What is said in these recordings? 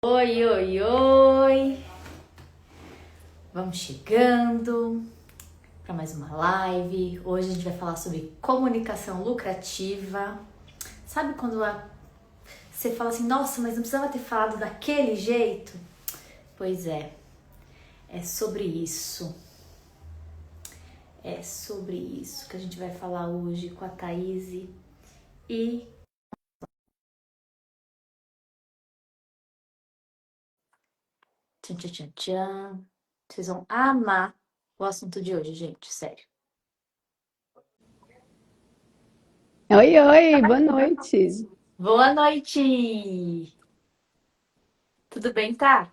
Oi, oi, oi! Vamos chegando para mais uma live. Hoje a gente vai falar sobre comunicação lucrativa. Sabe quando você fala assim, nossa, mas não precisava ter falado daquele jeito? Pois é sobre isso. É sobre isso que a gente vai falar hoje com a Thaís e tchan, tchan, tchan, tchan. Vocês vão amar o assunto de hoje, gente, sério. Oi, oi, boa noite. Boa noite! Tudo bem, tá?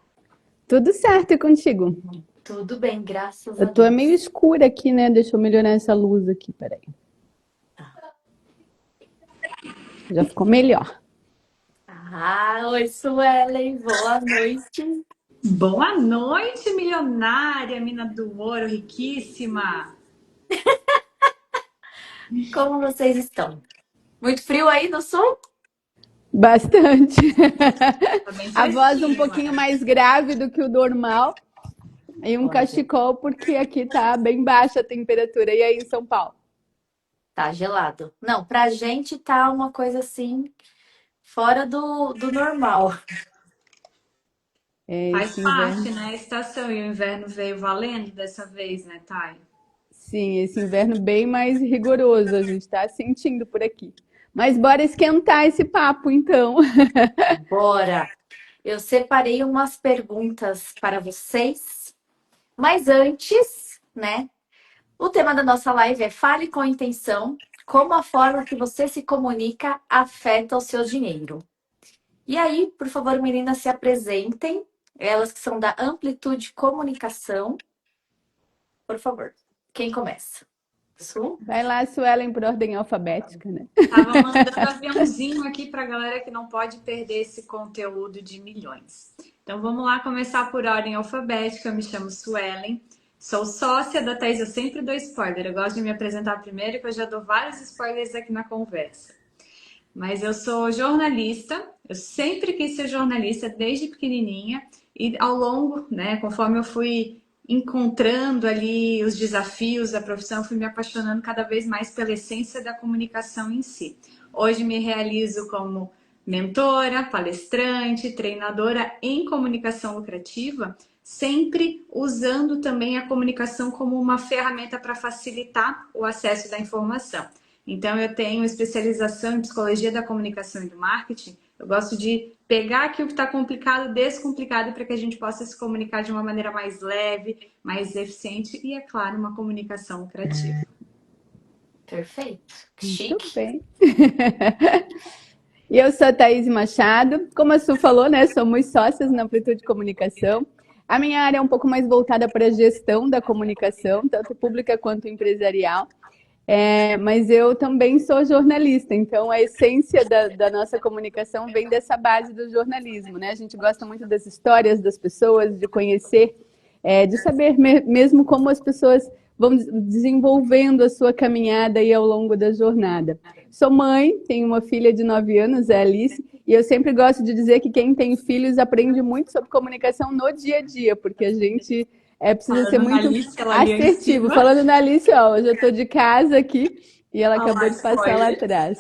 Tudo certo e contigo? Tudo bem, graças Eu a tô meio Deus. escura aqui, né? Deixa eu melhorar essa luz aqui, peraí. Já ficou melhor. Oi, Suelen, boa noite. Boa noite, milionária, mina do ouro, riquíssima. Como vocês estão? Muito frio aí no sul? Bastante. Tá bem A voz um fresquinho, pouquinho é. mais grave do que o normal e um Olha, cachecol porque aqui tá bem baixa a temperatura. E aí em São Paulo? tá gelado. Não, pra gente tá uma coisa assim, fora do normal. É, Faz esse parte, inverno. né? A estação e o inverno veio valendo dessa vez, né, Thay? Sim, esse inverno bem mais rigoroso a gente tá sentindo por aqui. Mas bora esquentar esse papo, então. Bora! Eu separei umas perguntas para vocês, mas antes, né? O tema da nossa live é Fale com intenção, como a forma que você se comunica afeta o seu dinheiro. E aí, por favor, meninas, se apresentem. Elas que são da Amplitude Comunicação. Por favor, quem começa? Su? Vai lá, Suelen, por ordem alfabética, né? Tava mandando aviãozinho aqui pra galera que não pode perder esse conteúdo de milhões. Então vamos lá começar por ordem alfabética. Eu me chamo Suelen, sou sócia da Thaís. Eu sempre dou spoiler. Eu gosto de me apresentar primeiro, que eu já dou vários spoilers aqui na conversa. Mas eu sou jornalista, eu sempre quis ser jornalista desde pequenininha e ao longo, né, conforme eu fui encontrando ali os desafios da profissão, fui me apaixonando cada vez mais pela essência da comunicação em si. Hoje me realizo como mentora, palestrante, treinadora em comunicação lucrativa, sempre usando também a comunicação como uma ferramenta para facilitar o acesso da informação. Então, eu tenho especialização em psicologia da comunicação e do marketing. Eu gosto de pegar aquilo que está complicado, descomplicado, para que a gente possa se comunicar de uma maneira mais leve, mais eficiente e, é claro, uma comunicação lucrativa. Perfeito. Muito Chique. bem. E eu sou a Thaís Machado. Como a Su falou, né? Somos sócias na Amplitude Comunicação. A minha área é um pouco mais voltada para a gestão da comunicação, tanto pública quanto empresarial. Mas eu também sou jornalista, então a essência da nossa comunicação vem dessa base do jornalismo, né? A gente gosta muito das histórias das pessoas, de conhecer, de saber mesmo como as pessoas vão desenvolvendo a sua caminhada aí ao longo da jornada. Sou mãe, tenho uma filha de 9 anos, a Alice, e eu sempre gosto de dizer que quem tem filhos aprende muito sobre comunicação no dia a dia, porque a gente precisa ser Falando na muito lista, ela ali em assertivo. cima. Falando na Alice, ó, hoje eu estou de casa aqui e ela Olha lá, acabou de passar lá spoiler. atrás.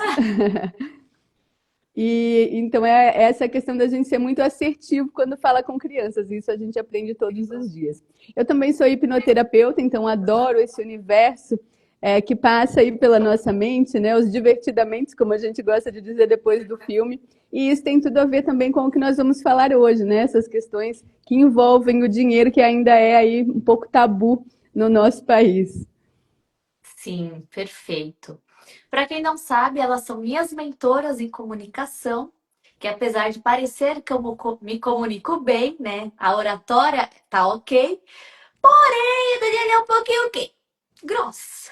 E então é essa questão da gente ser muito assertivo quando fala com crianças. Isso a gente aprende todos os dias. Eu também sou hipnoterapeuta, então adoro esse universo que passa aí pela nossa mente, né? Os divertidamente, como a gente gosta de dizer depois do filme. E isso tem tudo a ver também com o que nós vamos falar hoje, né? Essas questões que envolvem o dinheiro, que ainda é aí um pouco tabu no nosso país. Sim, perfeito. Para quem não sabe, elas são minhas mentoras em comunicação, que apesar de parecer que me comunico bem, né? A oratória tá ok, porém, a Daniela é um pouquinho o quê? Grossa,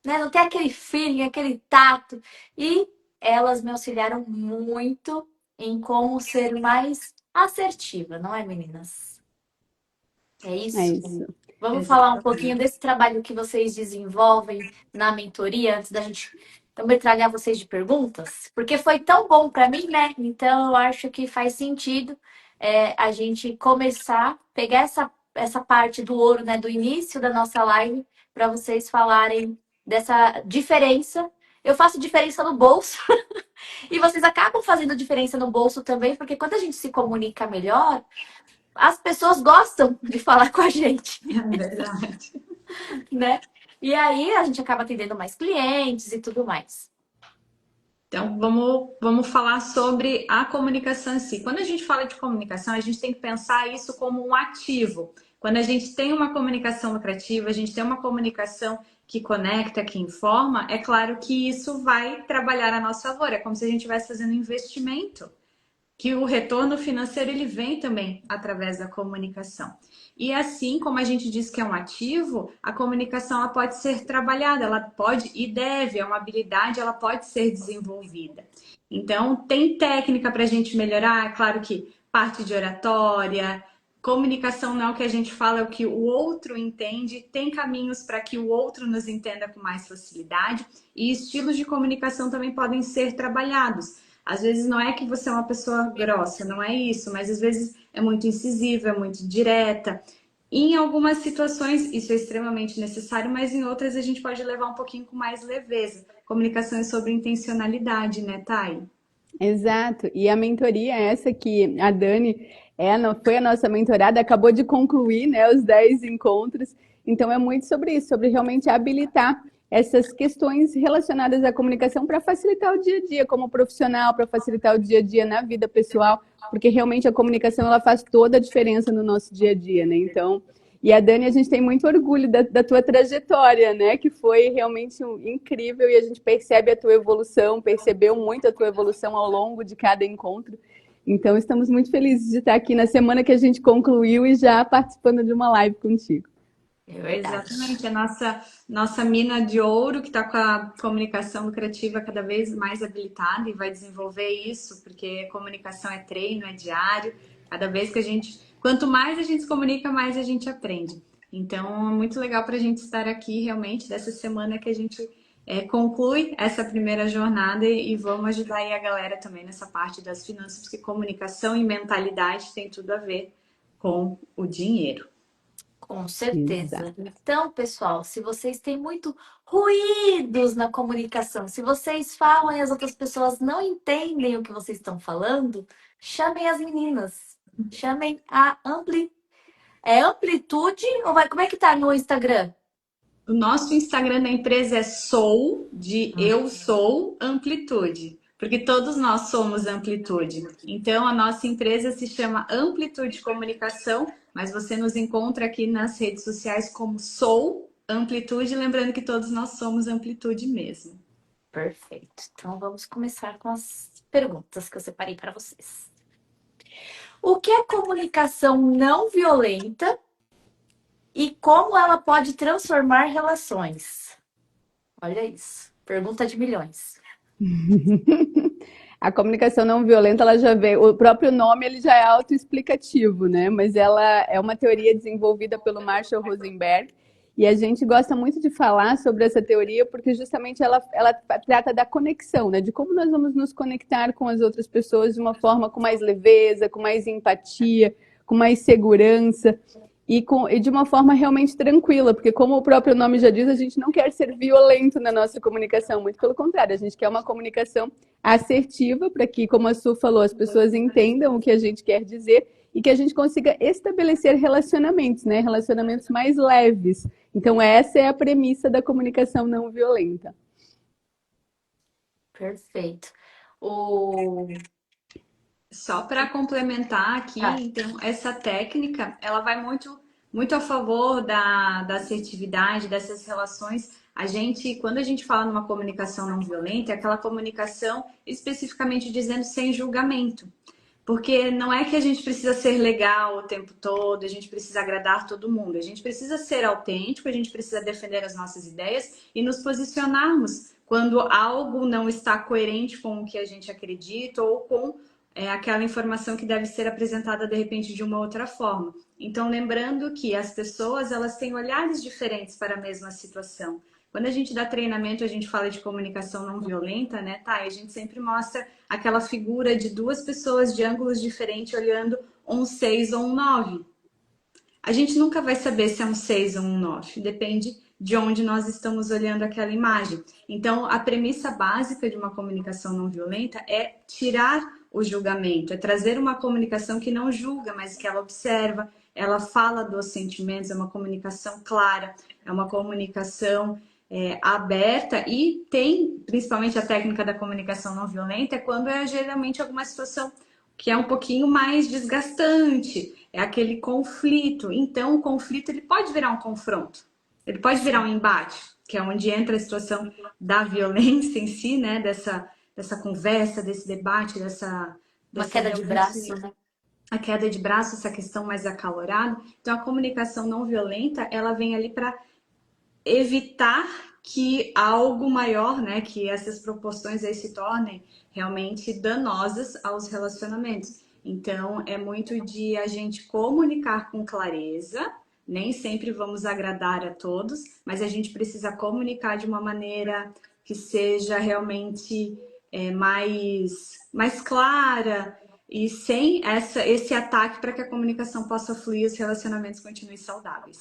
né? Não tem aquele feeling, aquele tato. E elas me auxiliaram muito em como ser mais assertiva, não é, meninas? É É isso? isso. Vamos falar um pouquinho Exatamente. desse trabalho que vocês desenvolvem na mentoria, antes da gente então, metralhar vocês de perguntas, porque foi tão bom para mim, né? Então eu acho que faz sentido a gente começar, pegar essa parte do ouro, né, do início da nossa live, para vocês falarem dessa diferença. Eu faço diferença no bolso e vocês acabam fazendo diferença no bolso também, porque quando a gente se comunica melhor, as pessoas gostam de falar com a gente, É verdade. né? E aí a gente acaba atendendo mais clientes e tudo mais. Então, vamos falar sobre a comunicação em si. Quando a gente fala de comunicação, a gente tem que pensar isso como um ativo. Quando a gente tem uma comunicação lucrativa, a gente tem uma comunicação que conecta, que informa, é claro que isso vai trabalhar a nosso favor. É como se a gente estivesse fazendo investimento, que o retorno financeiro ele vem também através da comunicação. E assim como a gente diz que é um ativo, a comunicação ela pode ser trabalhada, ela pode e deve, é uma habilidade, ela pode ser desenvolvida. Então, tem técnica para a gente melhorar, é claro que parte de oratória, comunicação não é o que a gente fala, é o que o outro entende, tem caminhos para que o outro nos entenda com mais facilidade, e estilos de comunicação também podem ser trabalhados. Às vezes não é que você é uma pessoa grossa, não é isso, mas às vezes é muito incisiva, é muito direta. Em algumas situações isso é extremamente necessário, mas em outras a gente pode levar um pouquinho com mais leveza. Comunicação é sobre intencionalidade, né, Thay? Exato. E a mentoria é essa que a Dani foi a nossa mentorada, acabou de concluir, né, os 10 encontros. Então é muito sobre isso, sobre realmente habilitar essas questões relacionadas à comunicação para facilitar o dia a dia como profissional, para facilitar o dia a dia na vida pessoal, porque realmente a comunicação ela faz toda a diferença no nosso dia a dia, né? Então, e a Dani, a gente tem muito orgulho da tua trajetória, né? Que foi realmente incrível e a gente percebe a tua evolução, percebeu muito a tua evolução ao longo de cada encontro. Então, estamos muito felizes de estar aqui na semana que a gente concluiu e já participando de uma live contigo. É verdade. Exatamente, a nossa mina de ouro que está com a comunicação lucrativa cada vez mais habilitada e vai desenvolver isso, porque comunicação é treino, é diário. Cada vez que quanto mais a gente se comunica, mais a gente aprende. Então, é muito legal para a gente estar aqui realmente dessa semana que a gente conclui essa primeira jornada e vamos ajudar aí a galera também nessa parte das finanças, porque comunicação e mentalidade tem tudo a ver com o dinheiro. Com certeza. Exato. Então, pessoal, se vocês têm muito ruídos na comunicação, se vocês falam e as outras pessoas não entendem o que vocês estão falando, chamem as meninas. Chamem a amplitude ou como é que tá no Instagram? O nosso Instagram da empresa é eu sou amplitude, porque todos nós somos amplitude. Então a nossa empresa se chama Amplitude Comunicação, mas você nos encontra aqui nas redes sociais como Sou Amplitude, lembrando que todos nós somos amplitude mesmo. Perfeito. Então vamos começar com as perguntas que eu separei para vocês. O que é comunicação não violenta e como ela pode transformar relações? Olha isso. Pergunta de milhões. A comunicação não violenta, ela já vem, o próprio nome ele já é autoexplicativo, né? Mas ela é uma teoria desenvolvida pelo Marshall Rosenberg e a gente gosta muito de falar sobre essa teoria porque justamente ela trata da conexão, né? De como nós vamos nos conectar com as outras pessoas de uma forma com mais leveza, com mais empatia, com mais segurança. E de uma forma realmente tranquila, porque como o próprio nome já diz, a gente não quer ser violento na nossa comunicação, muito pelo contrário, a gente quer uma comunicação assertiva para que, como a Su falou, as pessoas entendam o que a gente quer dizer e que a gente consiga estabelecer relacionamentos, né? Relacionamentos mais leves. Então essa é a premissa da comunicação não violenta. Perfeito. Só para complementar aqui, então, essa técnica, ela vai muito a favor da assertividade, dessas relações. Quando a gente fala numa comunicação não violenta, é aquela comunicação especificamente dizendo sem julgamento. Porque não é que a gente precisa ser legal o tempo todo, a gente precisa agradar todo mundo. A gente precisa ser autêntico, a gente precisa defender as nossas ideias e nos posicionarmos quando algo não está coerente com o que a gente acredita ou com aquela informação que deve ser apresentada de repente de uma outra forma. Então, lembrando que as pessoas elas têm olhares diferentes para a mesma situação. Quando a gente dá treinamento, a gente fala de comunicação não violenta, né, tá? E a gente sempre mostra aquela figura de duas pessoas de ângulos diferentes olhando um 6 ou um 9. A gente nunca vai saber se é um 6 ou um 9, depende de onde nós estamos olhando aquela imagem. Então, a premissa básica de uma comunicação não violenta é tirar o julgamento, é trazer uma comunicação que não julga, mas que ela observa, ela fala dos sentimentos, é uma comunicação clara, é uma comunicação aberta e tem, principalmente a técnica da comunicação não violenta, é quando é geralmente alguma situação que é um pouquinho mais desgastante, é aquele conflito. Então, o conflito ele pode virar um confronto, ele pode virar um embate, que é onde entra a situação da violência em si, né? Dessa conversa, desse debate, Uma dessa queda de realmente braço, né? a queda de braço, essa questão mais acalorada. Então, a comunicação não violenta, ela vem ali para evitar que algo maior, né, que essas proporções aí se tornem realmente danosas aos relacionamentos. Então, é muito de a gente comunicar com clareza, nem sempre vamos agradar a todos, mas a gente precisa comunicar de uma maneira que seja realmente mais clara e sem esse ataque para que a comunicação possa fluir e os relacionamentos continuem saudáveis.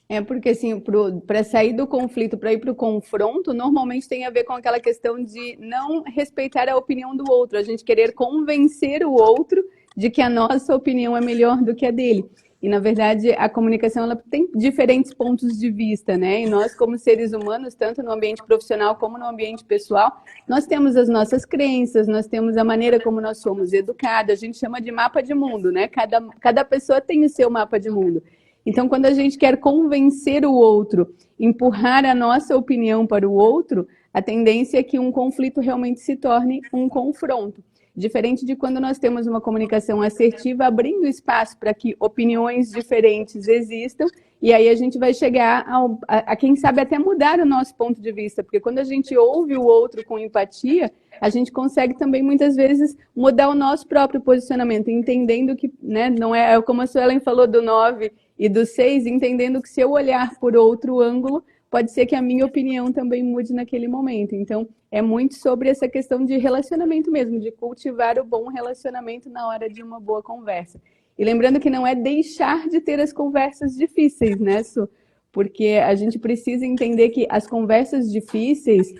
É porque, assim, para sair do conflito, para ir para o confronto, normalmente tem a ver com aquela questão de não respeitar a opinião do outro, a gente querer convencer o outro de que a nossa opinião é melhor do que a dele. E, na verdade, a comunicação ela tem diferentes pontos de vista, né? E nós, como seres humanos, tanto no ambiente profissional como no ambiente pessoal, nós temos as nossas crenças, nós temos a maneira como nós somos educados, a gente chama de mapa de mundo, né? Cada pessoa tem o seu mapa de mundo. Então, quando a gente quer convencer o outro, empurrar a nossa opinião para o outro, a tendência é que um conflito realmente se torne um confronto. Diferente de quando nós temos uma comunicação assertiva, abrindo espaço para que opiniões diferentes existam, e aí a gente vai chegar a quem sabe, até mudar o nosso ponto de vista, porque quando a gente ouve o outro com empatia, a gente consegue também, muitas vezes, mudar o nosso próprio posicionamento, entendendo que, né, não é como a Suelen falou do 9 e do 6, entendendo que se eu olhar por outro ângulo, pode ser que a minha opinião também mude naquele momento. Então, é muito sobre essa questão de relacionamento mesmo, de cultivar o bom relacionamento na hora de uma boa conversa. E lembrando que não é deixar de ter as conversas difíceis, né, Su? Porque a gente precisa entender que as conversas difíceis,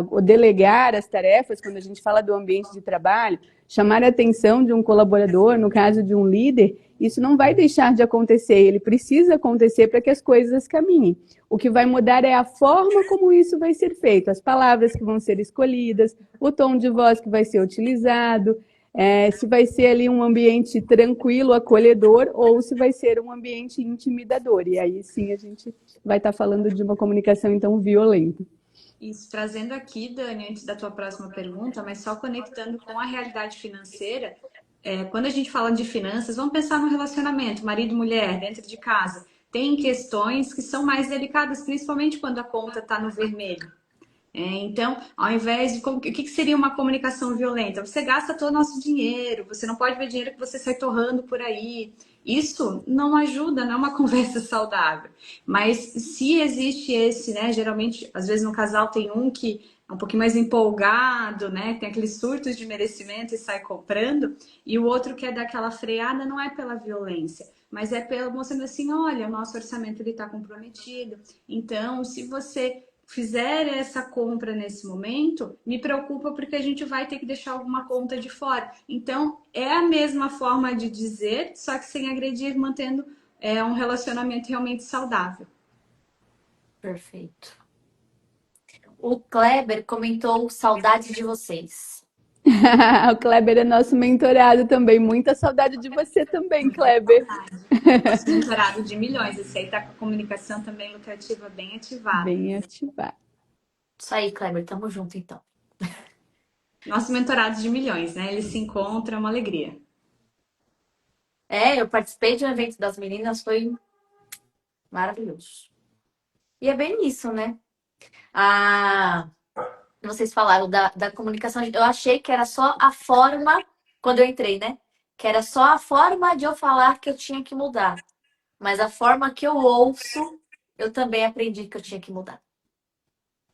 o delegar as tarefas, quando a gente fala do ambiente de trabalho, chamar a atenção de um colaborador, no caso de um líder, isso não vai deixar de acontecer, ele precisa acontecer para que as coisas caminhem. O que vai mudar é a forma como isso vai ser feito, as palavras que vão ser escolhidas, o tom de voz que vai ser utilizado, se vai ser ali um ambiente tranquilo, acolhedor, ou se vai ser um ambiente intimidador. E aí sim a gente vai estar falando de uma comunicação então violenta. Isso, trazendo aqui, Dani, antes da tua próxima pergunta, mas só conectando com a realidade financeira, quando a gente fala de finanças, vamos pensar no relacionamento, marido e mulher, dentro de casa. Tem questões que são mais delicadas, principalmente quando a conta está no vermelho. Então, ao invés de. O que seria uma comunicação violenta? Você gasta todo o nosso dinheiro, você não pode ver dinheiro que você sai torrando por aí. Isso não ajuda, não é uma conversa saudável. Mas se existe esse, né? Geralmente, às vezes no casal tem um que é um pouquinho mais empolgado, né? Tem aqueles surtos de merecimento e sai comprando, e o outro quer dar aquela freada, não é pela violência, mas é pela mostrando assim: olha, o nosso orçamento ele está comprometido. Então, se você fizer essa compra nesse momento, me preocupa porque a gente vai ter que deixar alguma conta de fora. Então, é a mesma forma de dizer, só que sem agredir, mantendo um relacionamento realmente saudável. Perfeito. O Kleber comentou saudade de vocês. O Kleber é nosso mentorado também. Muita saudade de você também, Kleber. Nosso mentorado de milhões. Esse aí tá com a comunicação também lucrativa bem ativada. Bem ativado. Isso aí, Kleber. Tamo junto, então. Nosso mentorado de milhões, né? Ele se encontra, é uma alegria. Eu participei de um evento das meninas, foi maravilhoso. E é bem isso, né? Vocês falaram da comunicação. Eu achei que era só a forma, quando eu entrei, né? Que era só a forma de eu falar que eu tinha que mudar. Mas a forma que eu ouço, eu também aprendi que eu tinha que mudar.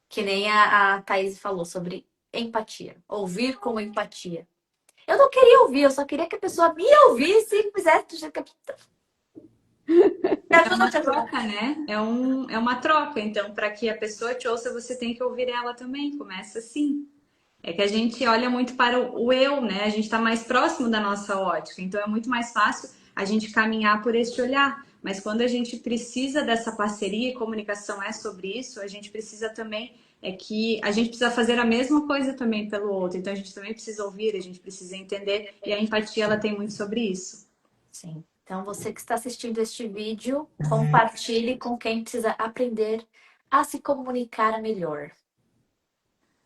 Que nem a Thaís falou sobre empatia. Ouvir com empatia. Eu não queria ouvir, eu só queria que a pessoa me ouvisse e fizesse do jeito que eu... Me É ajuda a uma te ajudar. troca, né? É uma troca. Então, para que a pessoa te ouça, você tem que ouvir ela também. Começa assim. É que a gente olha muito para o eu, né? A gente está mais próximo da nossa ótica. Então, é muito mais fácil a gente caminhar por este olhar. Mas quando a gente precisa dessa parceria, e comunicação é sobre isso, a gente precisa também, é que a gente precisa fazer a mesma coisa também pelo outro. Então, a gente também precisa ouvir, a gente precisa entender. E a empatia, ela tem muito sobre isso. Sim. Então, você que está assistindo este vídeo, compartilhe com quem precisa aprender a se comunicar melhor,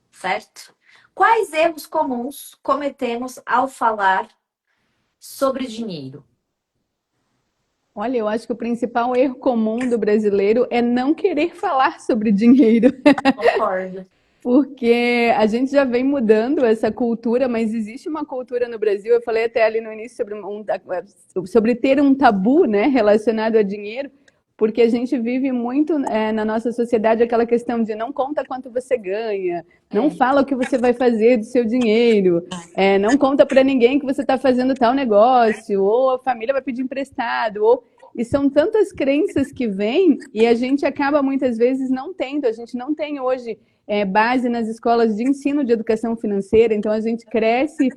certo? Quais erros comuns cometemos ao falar sobre dinheiro? Olha, eu acho que o principal erro comum do brasileiro é não querer falar sobre dinheiro. Concordo. Porque a gente já vem mudando essa cultura, mas existe uma cultura no Brasil, eu falei até ali no início sobre ter um tabu, né, relacionado a dinheiro, porque a gente vive muito na nossa sociedade aquela questão de não conta quanto você ganha, não É. fala o que você vai fazer do seu dinheiro, não conta para ninguém que você está fazendo tal negócio, ou a família vai pedir emprestado, e são tantas crenças que vêm e a gente acaba muitas vezes não tendo, a gente não tem hoje base nas escolas de ensino de educação financeira, então a gente cresce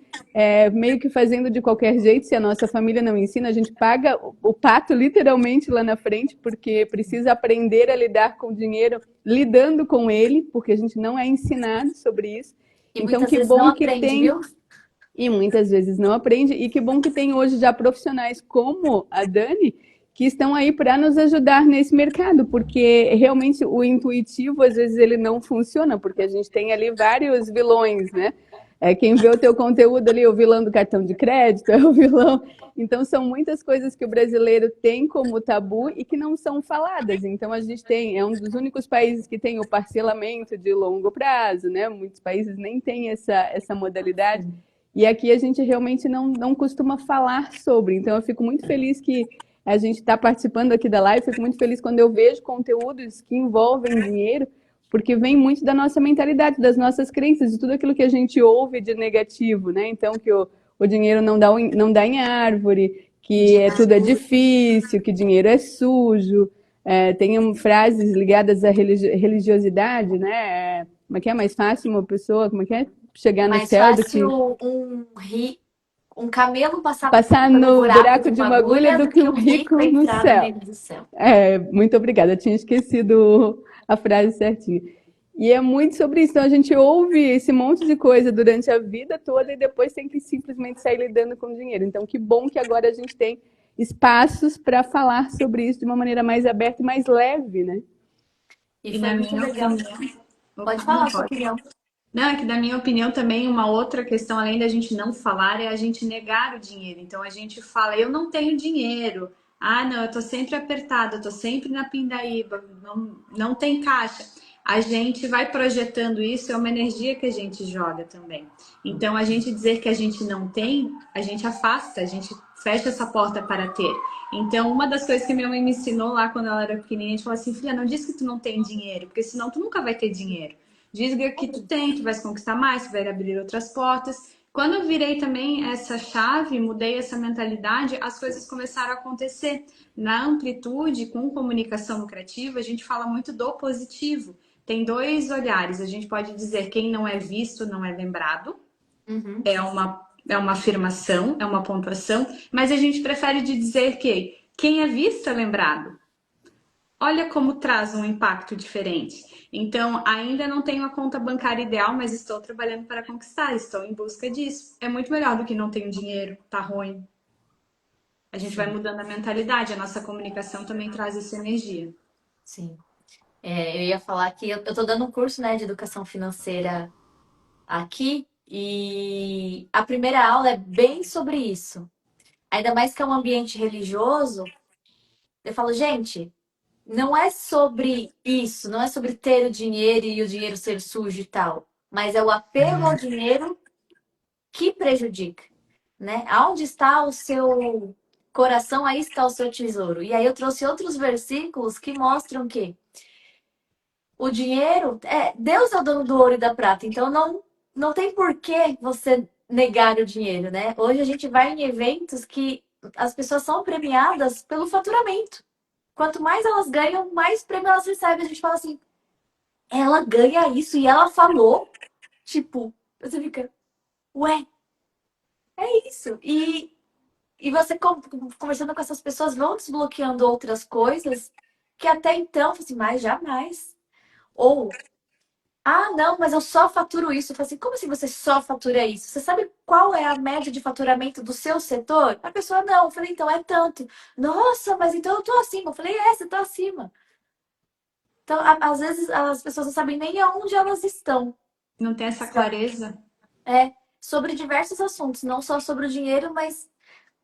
meio que fazendo de qualquer jeito, se a nossa família não ensina, a gente paga o pato literalmente lá na frente, porque precisa aprender a lidar com o dinheiro, lidando com ele, porque a gente não é ensinado sobre isso. E Então, muitas que vezes não bom que aprende, tem, viu? e muitas vezes não aprende, e que bom que tem hoje já profissionais como a Dani, que estão aí para nos ajudar nesse mercado, porque realmente o intuitivo, às vezes, ele não funciona, porque a gente tem ali vários vilões, né? Quem vê o teu conteúdo ali, é o vilão do cartão de crédito, é o vilão. Então, são muitas coisas que o brasileiro tem como tabu e que não são faladas. Então, a gente é um dos únicos países que tem o parcelamento de longo prazo, né? Muitos países nem têm essa modalidade. E aqui a gente realmente não costuma falar sobre. Então, eu fico muito feliz que a gente está participando aqui da live. Fico muito feliz quando eu vejo conteúdos que envolvem dinheiro, porque vem muito da nossa mentalidade, das nossas crenças, de tudo aquilo que a gente ouve de negativo, né? Então, que o dinheiro não dá em árvore, que tudo é difícil, que dinheiro é sujo. Tem frases ligadas à religiosidade, né? Como é que é mais fácil uma pessoa, como é que é? Chegar no Mais céu do que fácil um camelo passar passar pelo no buraco buraco de de uma uma agulha agulha do do que que um um rico rico no entrar no céu. reino do céu. Muito obrigada, eu tinha esquecido a frase certinha. E é muito sobre isso. Então, a gente ouve esse monte de coisa durante a vida toda e depois tem que simplesmente sair lidando com o dinheiro. Então, que bom que agora a gente tem espaços para falar sobre isso de uma maneira mais aberta e mais leve, né? E E foi na muito minha legal. opinião, Pode opa, falar não a sua pode. opinião. Não, é que da minha opinião também uma outra questão, além da gente não falar, é a gente negar o dinheiro. Então a gente fala, eu não tenho dinheiro. Ah, não, eu tô sempre apertado, eu tô sempre na pindaíba, não tem caixa. A gente vai projetando isso, é uma energia que a gente joga também. Então a gente dizer que a gente não tem, a gente afasta, a gente fecha essa porta para ter. Então, uma das coisas que minha mãe me ensinou lá quando ela era pequenininha, a gente falou assim, filha, não diz que tu não tem dinheiro, porque senão tu nunca vai ter dinheiro. Diga que tu tem, tu vais conquistar mais, tu vai abrir outras portas. Quando eu virei também essa chave, mudei essa mentalidade, as coisas começaram a acontecer. Na amplitude, com comunicação lucrativa, a gente fala muito do positivo. Tem dois olhares. A gente pode dizer quem não é visto não é lembrado. Uhum. É uma afirmação, é uma pontuação, mas a gente prefere de dizer que quem é visto é lembrado. Olha como traz um impacto diferente. Então, ainda não tenho a conta bancária ideal, mas estou trabalhando para conquistar, estou em busca disso. É muito melhor do que não tenho dinheiro, tá ruim. A gente vai Sim, mudando a mentalidade, a nossa comunicação também traz essa energia. sim. Eu ia falar que eu tô dando um curso, né, de educação financeira aqui e a primeira aula é bem sobre isso. Ainda mais que é um ambiente religioso, eu falo, gente, não é sobre isso, não é sobre ter o dinheiro e o dinheiro ser sujo e tal, mas é o apego ao dinheiro que prejudica, né? Aonde está o seu coração, aí está o seu tesouro. E aí eu trouxe outros versículos que mostram que o dinheiro, Deus é o dono do ouro e da prata, então não tem por que você negar o dinheiro, né? Hoje a gente vai em eventos que as pessoas são premiadas pelo faturamento. Quanto mais elas ganham, mais prêmio elas recebem. A gente fala assim, ela ganha isso e ela falou. Tipo, você fica, ué, é isso. E você conversando com essas pessoas vão desbloqueando outras coisas que até então, assim, mas jamais. Ou, ah, não, mas eu só faturo isso. Eu falei assim, como assim você só fatura isso? Você sabe qual é a média de faturamento do seu setor? A pessoa, não. Eu falei, então é tanto. Nossa, mas então eu tô acima. Eu falei, você tá acima. Então, às vezes, as pessoas não sabem nem aonde elas estão. Não tem essa clareza. É, sobre diversos assuntos, não só sobre o dinheiro, mas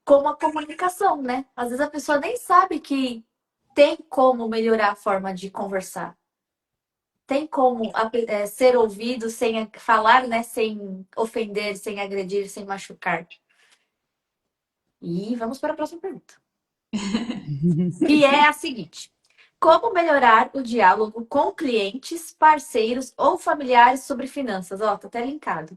como a comunicação, né? Às vezes a pessoa nem sabe que tem como melhorar a forma de conversar. Tem como ser ouvido sem falar, né? Sem ofender, sem agredir, sem machucar. E vamos para a próxima pergunta. Que é a seguinte: como melhorar o diálogo com clientes, parceiros ou familiares sobre finanças? Ó, tá até linkado.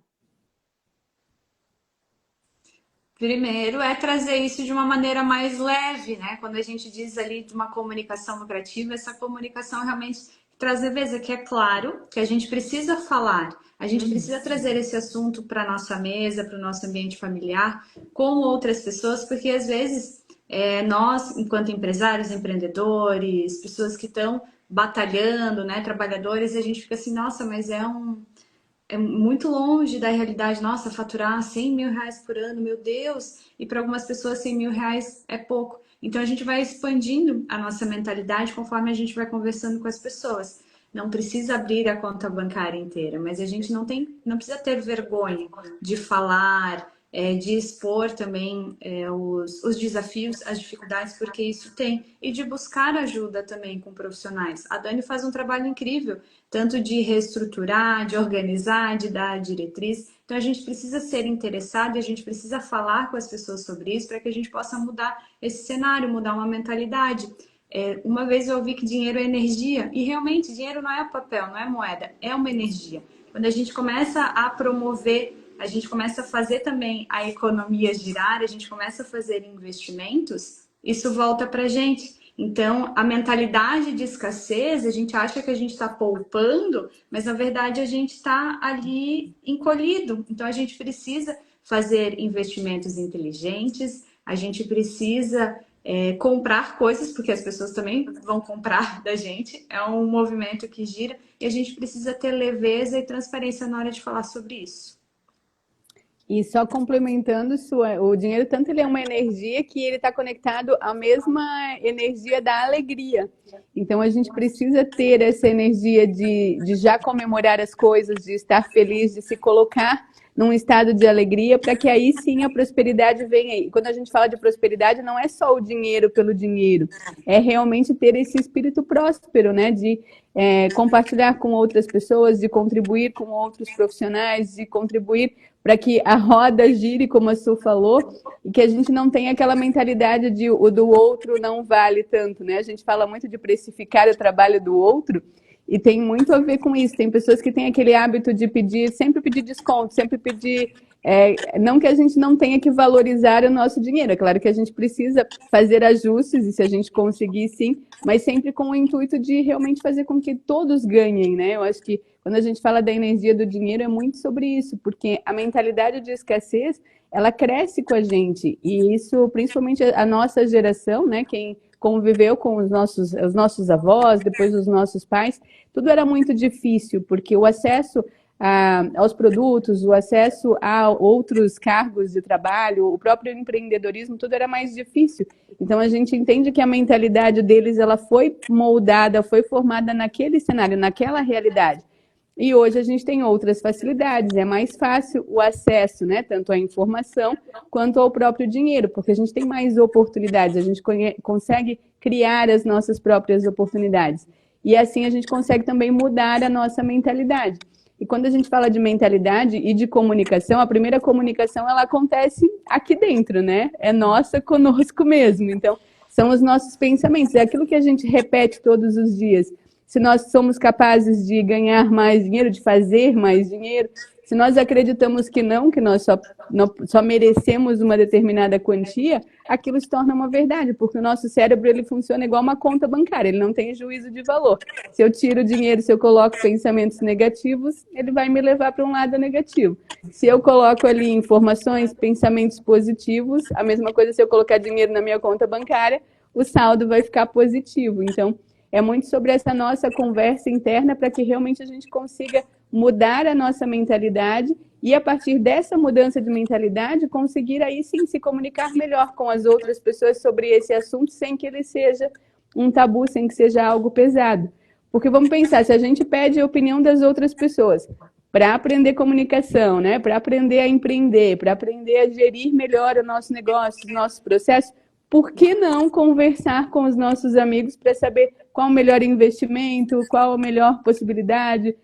Primeiro é trazer isso de uma maneira mais leve, né? Quando a gente diz ali de uma comunicação lucrativa, essa comunicação realmente traz leveza, que é claro que a gente precisa falar, a gente precisa trazer esse assunto para a nossa mesa, para o nosso ambiente familiar, com outras pessoas, porque às vezes nós, enquanto empresários, empreendedores, pessoas que estão batalhando, né, trabalhadores, a gente fica assim, nossa, mas é muito longe da realidade. Nossa, faturar 100 mil reais por ano, meu Deus! E para algumas pessoas 100 mil reais é pouco. Então a gente vai expandindo a nossa mentalidade conforme a gente vai conversando com as pessoas. Não precisa abrir a conta bancária inteira, mas a gente não precisa ter vergonha de falar, de expor também os desafios, as dificuldades, porque isso tem, e de buscar ajuda também com profissionais. A Dani faz um trabalho incrível, tanto de reestruturar, de organizar, de dar diretriz. Então a gente precisa ser interessado e a gente precisa falar com as pessoas sobre isso para que a gente possa mudar esse cenário, mudar uma mentalidade. Uma vez eu ouvi que dinheiro é energia, e realmente dinheiro não é papel, não é moeda, é uma energia. Quando a gente começa a promover, a gente começa a fazer também a economia girar, a gente começa a fazer investimentos, isso volta para a gente. Então, a mentalidade de escassez, a gente acha que a gente está poupando, mas na verdade a gente está ali encolhido. Então, a gente precisa fazer investimentos inteligentes, a gente precisa comprar coisas, porque as pessoas também vão comprar da gente, é um movimento que gira, e a gente precisa ter leveza e transparência na hora de falar sobre isso. E só complementando, o dinheiro, tanto ele é uma energia que ele está conectado à mesma energia da alegria. Então, a gente precisa ter essa energia de já comemorar as coisas, de estar feliz, de se colocar num estado de alegria, para que aí sim a prosperidade venha aí. Quando a gente fala de prosperidade, não é só o dinheiro pelo dinheiro, é realmente ter esse espírito próspero, né? De compartilhar com outras pessoas, de contribuir com outros profissionais, de contribuir para que a roda gire, como a Su falou, e que a gente não tenha aquela mentalidade de o do outro não vale tanto, né? A gente fala muito de precificar o trabalho do outro, e tem muito a ver com isso. Tem pessoas que têm aquele hábito de sempre pedir desconto, sempre pedir... não que a gente não tenha que valorizar o nosso dinheiro, é claro que a gente precisa fazer ajustes, e se a gente conseguir, sim, mas sempre com o intuito de realmente fazer com que todos ganhem, né? Eu acho que quando a gente fala da energia do dinheiro, é muito sobre isso, porque a mentalidade de escassez, ela cresce com a gente, e isso, principalmente a nossa geração, né? Quem conviveu com os nossos avós, depois os nossos pais, tudo era muito difícil, porque o acesso aos produtos, o acesso a outros cargos de trabalho, o próprio empreendedorismo, tudo era mais difícil. Então, a gente entende que a mentalidade deles, ela foi moldada, foi formada naquele cenário, naquela realidade. E hoje a gente tem outras facilidades, é mais fácil o acesso, né, tanto à informação quanto ao próprio dinheiro, porque a gente tem mais oportunidades, a gente consegue criar as nossas próprias oportunidades. E assim a gente consegue também mudar a nossa mentalidade. E quando a gente fala de mentalidade e de comunicação, a primeira comunicação ela acontece aqui dentro, né? É nossa conosco mesmo. Então, são os nossos pensamentos, é aquilo que a gente repete todos os dias. se nós somos capazes de ganhar mais dinheiro, de fazer mais dinheiro, se nós acreditamos que nós só merecemos uma determinada quantia, aquilo se torna uma verdade, porque o nosso cérebro ele funciona igual uma conta bancária, ele não tem juízo de valor. Se eu tiro dinheiro, se eu coloco pensamentos negativos, ele vai me levar para um lado negativo. Se eu coloco ali informações, pensamentos positivos, a mesma coisa se eu colocar dinheiro na minha conta bancária, o saldo vai ficar positivo. Então, é muito sobre essa nossa conversa interna para que realmente a gente consiga mudar a nossa mentalidade e, a partir dessa mudança de mentalidade, conseguir aí sim se comunicar melhor com as outras pessoas sobre esse assunto sem que ele seja um tabu, sem que seja algo pesado. Porque vamos pensar, se a gente pede a opinião das outras pessoas para aprender comunicação, né, para aprender a empreender, para aprender a gerir melhor o nosso negócio, os nossos processos, por que não conversar com os nossos amigos para saber qual o melhor investimento, qual a melhor possibilidade,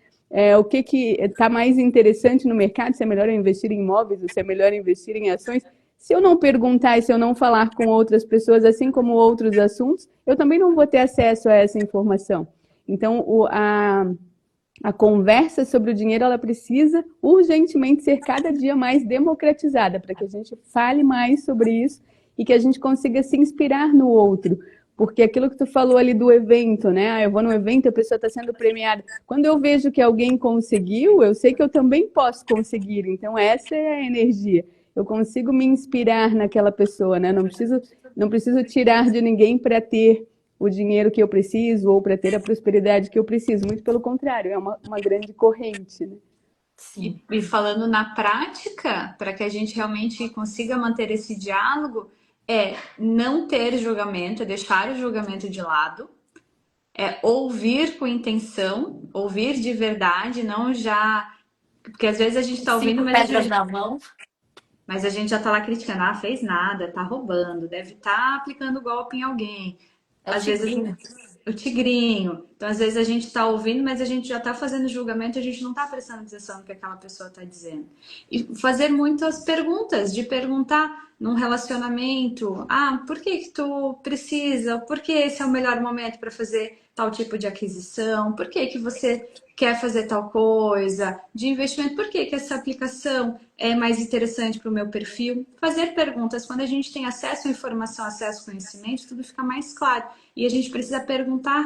o que está mais interessante no mercado, se é melhor investir em imóveis, ou se é melhor investir em ações. Se eu não perguntar e se eu não falar com outras pessoas, assim como outros assuntos, eu também não vou ter acesso a essa informação. Então, a conversa sobre o dinheiro, ela precisa urgentemente ser cada dia mais democratizada, para que a gente fale mais sobre isso e que a gente consiga se inspirar no outro. Porque aquilo que tu falou ali do evento, né? Eu vou no evento, a pessoa está sendo premiada. Quando eu vejo que alguém conseguiu, eu sei que eu também posso conseguir. Então, essa é a energia. Eu consigo me inspirar naquela pessoa, né? Não preciso tirar de ninguém para ter o dinheiro que eu preciso ou para ter a prosperidade que eu preciso. Muito pelo contrário, é uma grande corrente, né? Sim. E falando na prática, para que a gente realmente consiga manter esse diálogo, é não ter julgamento, é deixar o julgamento de lado, é ouvir com intenção, ouvir de verdade, não já. Porque às vezes a gente está ouvindo, Cinco pedras na mão. mas a gente já está lá criticando, fez nada, tá roubando, deve estar aplicando golpe em alguém. É o Às vezes tigrinho. o tigrinho. Então, às vezes a gente está ouvindo, mas a gente já está fazendo julgamento, a gente não está prestando atenção no que aquela pessoa está dizendo. E fazer muitas perguntas, de perguntar num relacionamento, por que que tu precisa? Por que esse é o melhor momento para fazer tal tipo de aquisição? Por que que você quer fazer tal coisa? De investimento, por que que essa aplicação é mais interessante para o meu perfil? Fazer perguntas. Quando a gente tem acesso à informação, acesso ao conhecimento, tudo fica mais claro. E a gente precisa perguntar,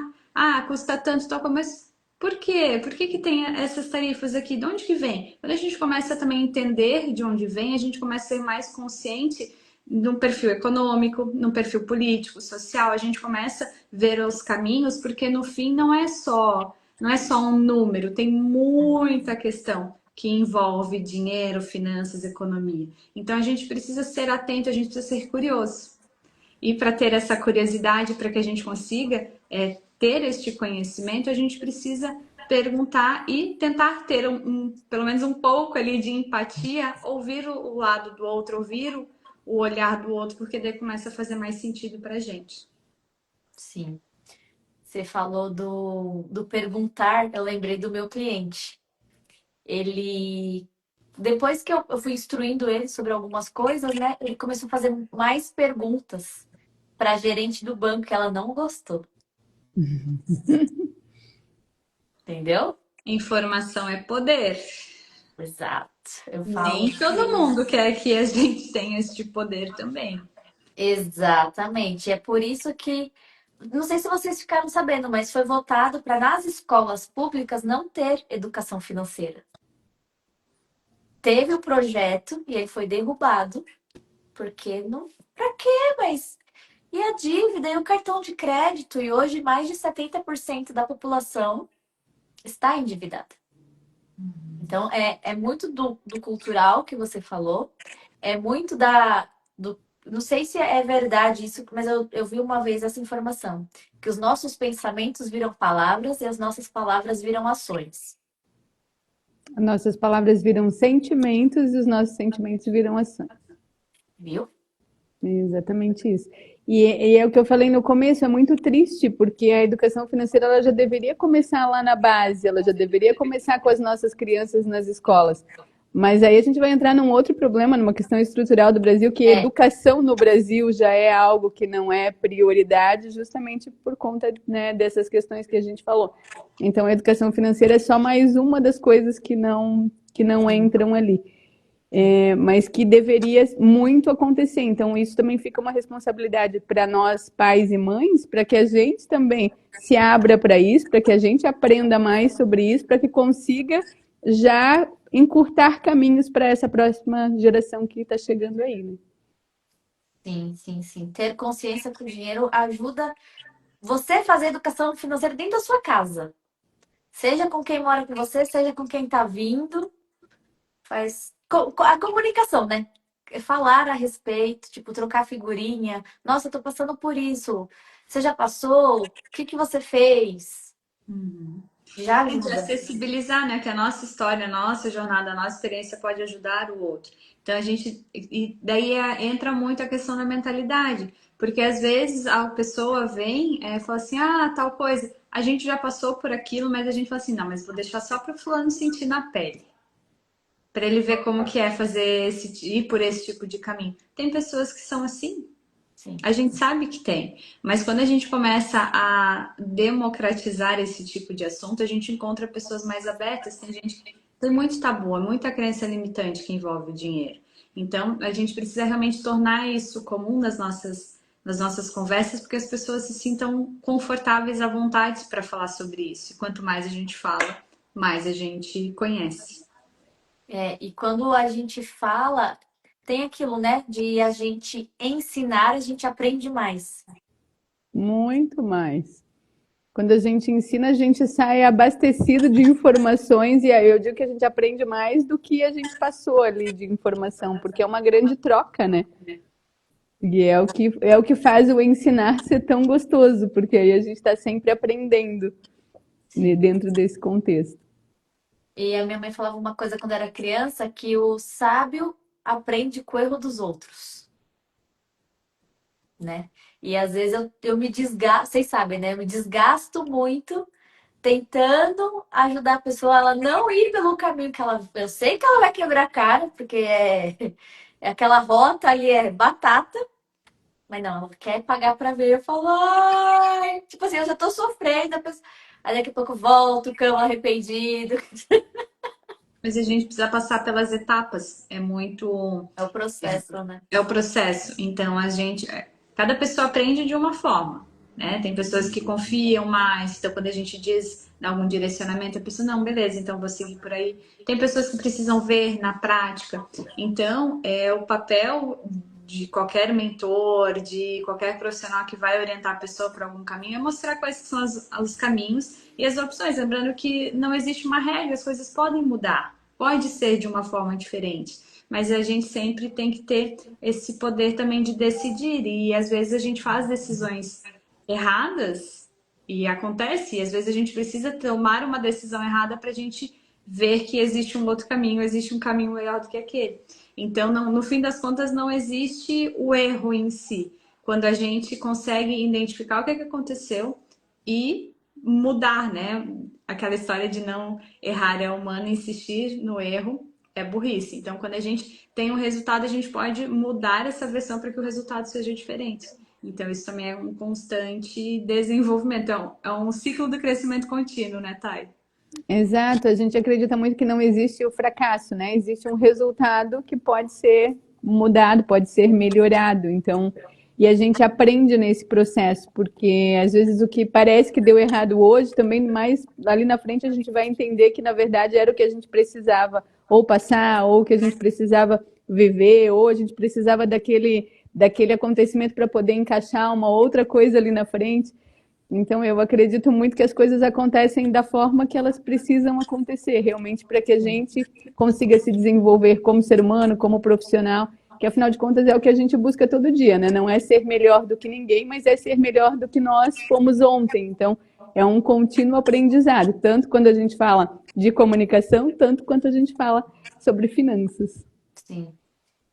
custa tanto, tal coisa, mas por quê? Por que que tem essas tarifas aqui? De onde que vem? Quando a gente começa também a entender de onde vem, a gente começa a ser mais consciente num perfil econômico, num perfil político, social, a gente começa a ver os caminhos, porque no fim não é só um número, tem muita questão que envolve dinheiro, finanças, economia. Então a gente precisa ser atento, a gente precisa ser curioso. E para ter essa curiosidade, para que a gente consiga ter este conhecimento, a gente precisa perguntar e tentar ter pelo menos um pouco ali de empatia, ouvir o lado do outro, ouvir o olhar do outro, porque daí começa a fazer mais sentido para a gente. Sim. Você falou do perguntar, eu lembrei do meu cliente. Ele, depois que eu fui instruindo ele sobre algumas coisas, né? Ele começou a fazer mais perguntas para a gerente do banco que ela não gostou. Entendeu? Informação é poder. Exato. Eu falo Nem todo mundo quer que a gente tenha este poder também. Exatamente. É por isso que, não sei se vocês ficaram sabendo, mas foi votado para nas escolas públicas não ter educação financeira. Teve o projeto e aí foi derrubado, porque não. Para quê? Mas e a dívida e o cartão de crédito? E hoje mais de 70% da população está endividada. Então, é muito do cultural que você falou, é muito não sei se é verdade isso, mas eu vi uma vez essa informação, que os nossos pensamentos viram palavras e as nossas palavras viram ações. As nossas palavras viram sentimentos e os nossos sentimentos viram ações. Viu? É exatamente isso. E é o que eu falei no começo, é muito triste, porque a educação financeira ela já deveria começar lá na base, ela já deveria começar com as nossas crianças nas escolas. Mas aí a gente vai entrar num outro problema, numa questão estrutural do Brasil, que a É, educação no Brasil já é algo que não é prioridade, justamente por conta, né, dessas questões que a gente falou. Então, a educação financeira é só mais uma das coisas que não sim, entram ali. Mas que deveria muito acontecer. Então, isso também fica uma responsabilidade para nós, pais e mães, para que a gente também se abra para isso, para que a gente aprenda mais sobre isso, para que consiga já encurtar caminhos para essa próxima geração que está chegando aí, né? sim, sim, sim. Ter consciência que o dinheiro ajuda você a fazer educação financeira dentro da sua casa. Seja com quem mora com você, seja com quem tá vindo. Faz a comunicação, né? Falar a respeito, tipo, trocar figurinha. Nossa, eu tô passando por isso. Você já passou? O que que você fez? Uhum. Já É de ajuda. acessibilizar, né? Que a nossa história, a nossa jornada, a nossa experiência pode ajudar o outro. Então a gente. E daí entra muito a questão da mentalidade. Porque às vezes a pessoa vem e fala assim, ah, tal coisa. A gente já passou por aquilo, mas a gente fala assim, não, mas vou deixar só para o fulano sentir na pele. Para ele ver como que é fazer ir por esse tipo de caminho. Tem pessoas que são assim, Sim. a gente sabe que tem, mas quando a gente começa a democratizar esse tipo de assunto, a gente encontra pessoas mais abertas. Tem gente que tem muito tabu, é muita crença limitante que envolve o dinheiro. Então, a gente precisa realmente tornar isso comum nas nossas conversas, porque as pessoas se sintam confortáveis à vontade para falar sobre isso. E quanto mais a gente fala, mais a gente conhece. E quando a gente fala, tem aquilo, né? De a gente ensinar, a gente aprende mais. Muito mais. Quando a gente ensina, a gente sai abastecido de informações, e aí eu digo que a gente aprende mais do que a gente passou ali de informação, porque é uma grande troca, né? E é o que faz o ensinar ser tão gostoso, porque aí a gente está sempre aprendendo, né, Sim. dentro desse contexto. E a minha mãe falava uma coisa quando era criança, que o sábio aprende com o erro dos outros, né? E às vezes eu me desgasto, vocês sabem, né? Eu me desgasto muito tentando ajudar a pessoa a ela não ir pelo caminho que ela. Eu sei que ela vai quebrar a cara, porque é aquela rota ali, é batata, mas não, ela quer pagar pra ver. Eu falo, ai, tipo assim, eu já tô sofrendo, aí daqui a pouco eu volto, cama arrependido. Mas a gente precisa passar pelas etapas. É muito. É o processo, né? É o processo. Então, a gente. Cada pessoa aprende de uma forma. Né? Tem pessoas que confiam mais. Então, quando a gente diz algum direcionamento, a pessoa, não, beleza, então vou seguir por aí. Tem pessoas que precisam ver na prática. Então, é o papel de qualquer mentor, de qualquer profissional que vai orientar a pessoa por algum caminho, é mostrar quais são os caminhos e as opções. Lembrando que não existe uma regra, as coisas podem mudar. Pode ser de uma forma diferente. Mas a gente sempre tem que ter esse poder também de decidir. E às vezes a gente faz decisões erradas e acontece, e às vezes a gente precisa tomar uma decisão errada para a gente ver que existe um outro caminho, existe um caminho melhor do que aquele. Então, não, no fim das contas, não existe o erro em si. Quando a gente consegue identificar o que aconteceu e mudar, né? Aquela história de não errar é humano, insistir no erro é burrice. Então, quando a gente tem um resultado, a gente pode mudar essa versão para que o resultado seja diferente. Então, isso também é um constante desenvolvimento, é um ciclo do crescimento contínuo, né, Thay? Exato, a gente acredita muito que não existe o fracasso, né? Existe um resultado que pode ser mudado, pode ser melhorado. Então, e a gente aprende nesse processo, porque às vezes o que parece que deu errado hoje, também mais ali na frente a gente vai entender que na verdade era o que a gente precisava ou passar, ou que a gente precisava viver, ou a gente precisava daquele acontecimento para poder encaixar uma outra coisa ali na frente. Então, eu acredito muito que as coisas acontecem da forma que elas precisam acontecer, realmente, para que a gente consiga se desenvolver como ser humano, como profissional, que afinal de contas é o que a gente busca todo dia, né? Não é ser melhor do que ninguém, mas é ser melhor do que nós fomos ontem. Então, é um contínuo aprendizado, tanto quando a gente fala de comunicação, tanto quanto a gente fala sobre finanças. Sim.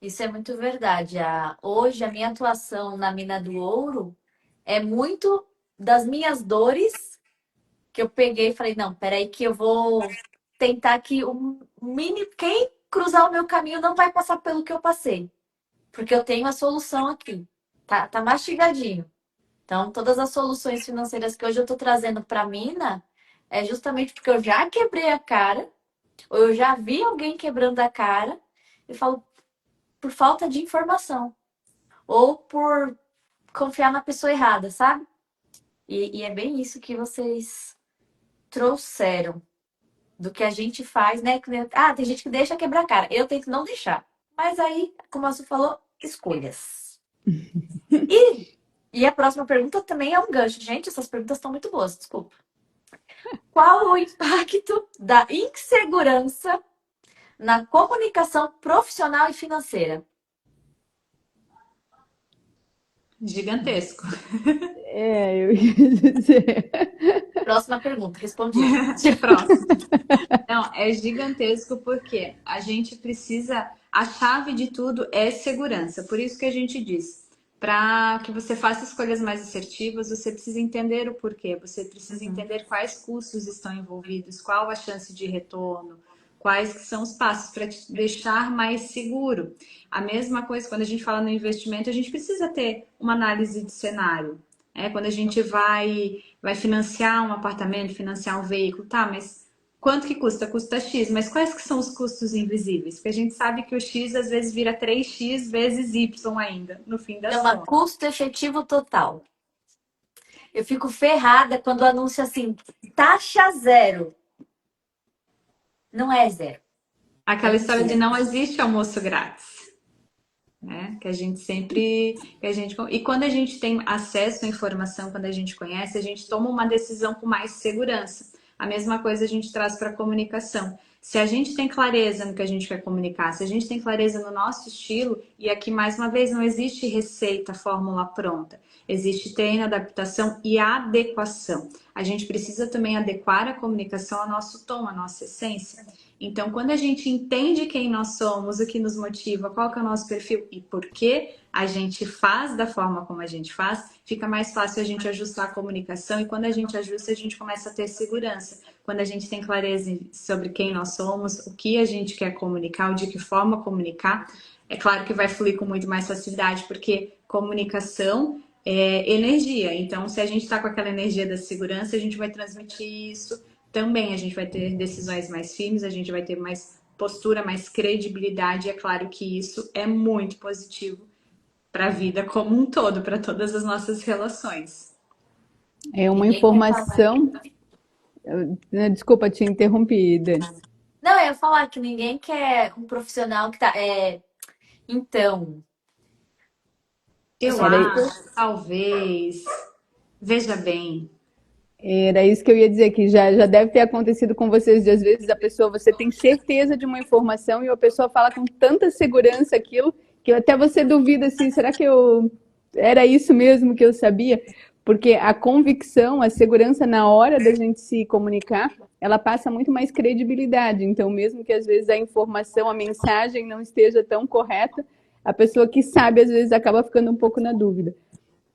Isso é muito verdade. Hoje, a minha atuação na mina do ouro é muito das minhas dores que eu peguei e falei, não, peraí que eu vou tentar aqui um mini. Quem cruzar o meu caminho não vai passar pelo que eu passei, porque eu tenho a solução aqui. Tá mastigadinho. Então, todas as soluções financeiras que hoje eu estou trazendo para a Mina é justamente porque eu já quebrei a cara, ou eu já vi alguém quebrando a cara, e falo por falta de informação, ou por confiar na pessoa errada, sabe? E é bem isso que vocês trouxeram do que a gente faz, né? Ah, tem gente que deixa quebrar a cara. Eu tento não deixar. Mas aí, como a Su falou, escolhas. E a próxima pergunta também é um gancho. Gente, essas perguntas estão muito boas, desculpa. Qual o impacto da insegurança na comunicação profissional e financeira? Gigantesco. Eu ia dizer. Próxima pergunta, respondido. Próximo. Não, é gigantesco porque a gente precisa. A chave de tudo é segurança. Por isso que a gente diz. Para que você faça escolhas mais assertivas, você precisa entender o porquê, você precisa entender quais custos estão envolvidos, qual a chance de retorno, quais que são os passos para te deixar mais seguro. A mesma coisa quando a gente fala no investimento, a gente precisa ter uma análise de cenário. Quando a gente vai financiar um apartamento, financiar um veículo, tá, mas quanto que custa? Custa X, mas quais que são os custos invisíveis? Porque a gente sabe que o X às vezes vira 3x vezes Y ainda, no fim das Chama contas. custo efetivo total. Eu fico ferrada quando anuncia assim, taxa zero. Não é zero. É Aquela história de mentira. não existe almoço grátis. Que a gente sempre. E quando a gente tem acesso à informação, quando a gente conhece, a gente toma uma decisão com mais segurança. A mesma coisa a gente traz para a comunicação. Se a gente tem clareza no que a gente quer comunicar, se a gente tem clareza no nosso estilo, e aqui mais uma vez não existe receita, fórmula pronta. Existe treino, adaptação e adequação. A gente precisa também adequar a comunicação ao nosso tom, à nossa essência. Então, quando a gente entende quem nós somos, o que nos motiva, qual que é o nosso perfil e por que a gente faz da forma como a gente faz, fica mais fácil a gente ajustar a comunicação e quando a gente ajusta, a gente começa a ter segurança. Quando a gente tem clareza sobre quem nós somos, o que a gente quer comunicar, de que forma comunicar, é claro que vai fluir com muito mais facilidade, porque comunicação é energia. Então, se a gente está com aquela energia da segurança, a gente vai transmitir isso também. A gente vai ter decisões mais firmes, a gente vai ter mais postura, mais credibilidade. E é claro que isso é muito positivo para a vida como um todo, para todas as nossas relações. É uma Ninguém quer falar. informação. Desculpa te interromper, Dani. Não, eu ia falar que ninguém quer um profissional que tá. Então, eu Eu só Era, acho, talvez, veja bem, era isso que eu ia dizer, que já deve ter acontecido com vocês, de às vezes a pessoa, você tem certeza de uma informação e a pessoa fala com tanta segurança aquilo, que até você duvida assim, será que era isso mesmo que eu sabia? Porque a convicção, a segurança na hora da gente se comunicar, ela passa muito mais credibilidade. Então, mesmo que às vezes a informação, a mensagem não esteja tão correta, a pessoa que sabe, às vezes, acaba ficando um pouco na dúvida.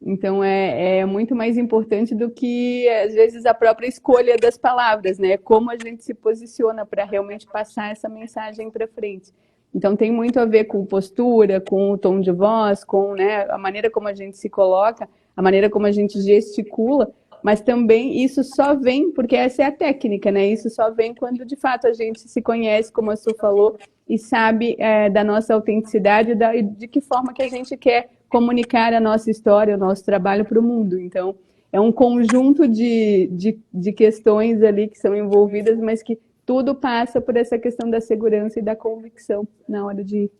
Então é muito mais importante do que às vezes a própria escolha das palavras, né? Como a gente se posiciona para realmente passar essa mensagem para frente. Então tem muito a ver com postura, com o tom de voz, com, né, a maneira como a gente se coloca, a maneira como a gente gesticula, mas também isso só vem, porque essa é a técnica, né? Isso só vem quando de fato a gente se conhece, como a Su falou, e sabe da nossa autenticidade e de que forma que a gente quer comunicar a nossa história, o nosso trabalho para o mundo. Então, é um conjunto de questões ali que são envolvidas, mas que tudo passa por essa questão da segurança e da convicção na hora de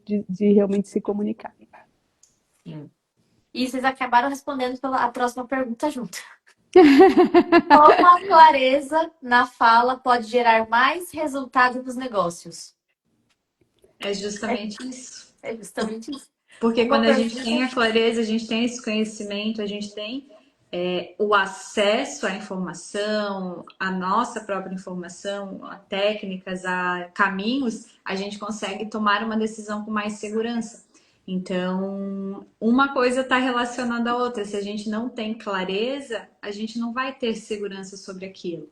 realmente se comunicar. sim. E vocês acabaram respondendo a próxima pergunta junto. Como a clareza na fala pode gerar mais resultado nos negócios? é justamente isso. É justamente isso. Porque Uma quando a gente pergunta. tem a clareza, a gente tem esse conhecimento, a gente tem o acesso à informação, à nossa própria informação, a técnicas, a caminhos, a gente consegue tomar uma decisão com mais segurança. Então, uma coisa está relacionada à outra. Se a gente não tem clareza, a gente não vai ter segurança sobre aquilo.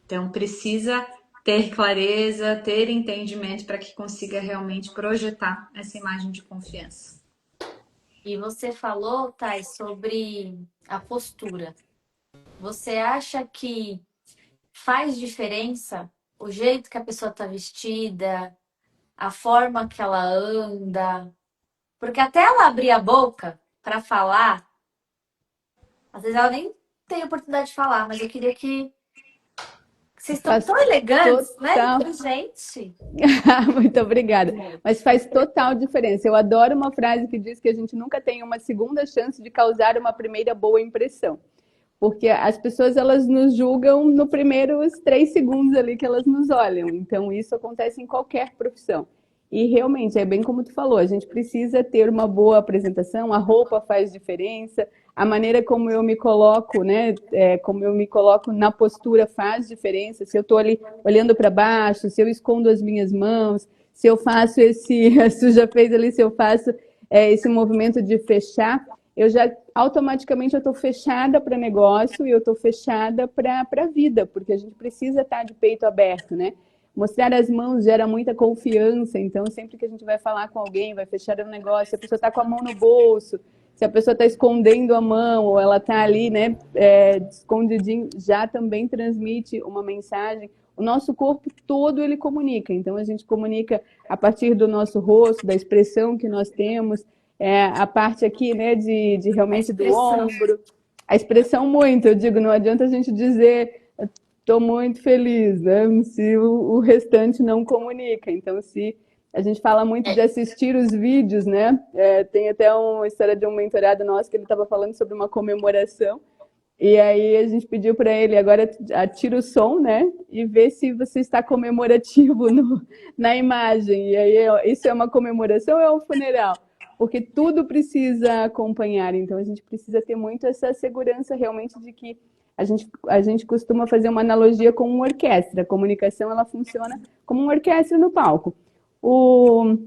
Então, precisa ter clareza, ter entendimento para que consiga realmente projetar essa imagem de confiança. E você falou, Thay, sobre a postura. Você acha que faz diferença o jeito que a pessoa está vestida, a forma que ela anda? Porque até ela abrir a boca para falar, às vezes ela nem tem oportunidade de falar, mas eu queria que vocês estão Faz tão elegantes, né? total. Gente. Muito obrigada. Mas faz total diferença. Eu adoro uma frase que diz que a gente nunca tem uma segunda chance de causar uma primeira boa impressão. Porque as pessoas elas nos julgam no primeiros 3 segundos ali que elas nos olham. Então isso acontece em qualquer profissão. E realmente é bem como tu falou, a gente precisa ter uma boa apresentação, a roupa faz diferença, a maneira como eu me coloco, né? Como eu me coloco na postura faz diferença. Se eu estou ali olhando para baixo, se eu escondo as minhas mãos, se eu faço esse, tu já fez ali, se eu faço esse movimento de fechar, eu já automaticamente eu estou fechada para negócio e eu estou fechada para a vida, porque a gente precisa estar de peito aberto, né? Mostrar as mãos gera muita confiança, então sempre que a gente vai falar com alguém, vai fechar um negócio, se a pessoa está com a mão no bolso, se a pessoa está escondendo a mão ou ela está ali, né, escondidinho, já também transmite uma mensagem. O nosso corpo todo ele comunica, então a gente comunica a partir do nosso rosto, da expressão que nós temos, a parte aqui, né, de A realmente do expressão. ombro, a expressão muito, eu digo, não adianta a gente dizer estou muito feliz, né? Se o restante não comunica. Então, se a gente fala muito de assistir os vídeos, né? Tem até uma história de um mentorado nosso que ele estava falando sobre uma comemoração. E aí a gente pediu para ele, agora tira o som, né? E vê se você está comemorativo na imagem. E aí, isso é uma comemoração ou é um funeral? Porque tudo precisa acompanhar. Então a gente precisa ter muito essa segurança realmente de que a gente costuma fazer uma analogia com uma orquestra. A comunicação ela funciona como uma orquestra no palco. O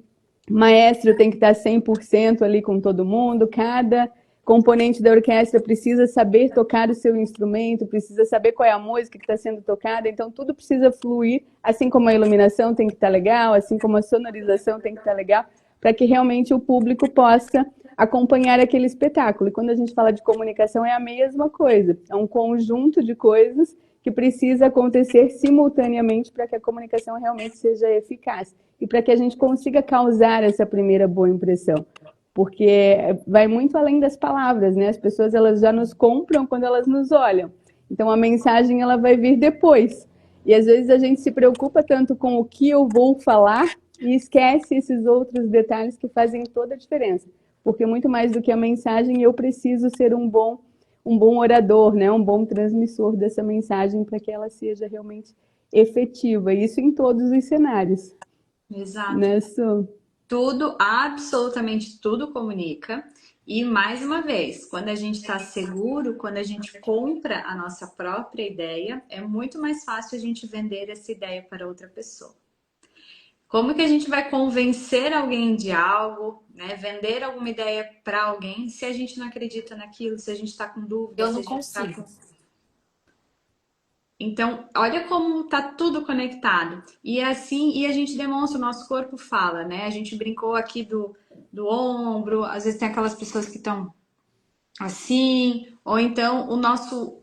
maestro tem que estar 100% ali com todo mundo, cada componente da orquestra precisa saber tocar o seu instrumento, precisa saber qual é a música que está sendo tocada, então tudo precisa fluir, assim como a iluminação tem que estar legal, assim como a sonorização tem que estar legal, para que realmente o público possa acompanhar aquele espetáculo. E quando a gente fala de comunicação, é a mesma coisa, é um conjunto de coisas que precisa acontecer simultaneamente para que a comunicação realmente seja eficaz e para que a gente consiga causar essa primeira boa impressão. Porque vai muito além das palavras, né? As pessoas elas já nos compram quando elas nos olham. Então a mensagem ela vai vir depois. E às vezes a gente se preocupa tanto com o que eu vou falar e esquece esses outros detalhes que fazem toda a diferença. Porque muito mais do que a mensagem, eu preciso ser um bom orador, né? Um bom transmissor dessa mensagem para que ela seja realmente efetiva. E isso em todos os cenários, Exato. né, Su? Tudo, absolutamente tudo comunica. E mais uma vez, quando a gente está seguro, quando a gente compra a nossa própria ideia, é muito mais fácil a gente vender essa ideia para outra pessoa. Como que a gente vai convencer alguém de algo, né? Vender alguma ideia para alguém se a gente não acredita naquilo, se a gente está com dúvida, Eu se não a gente está consigo. com. Então, olha como tá tudo conectado. E assim, e a gente demonstra, o nosso corpo fala, né? A gente brincou aqui do ombro, às vezes tem aquelas pessoas que estão assim, ou então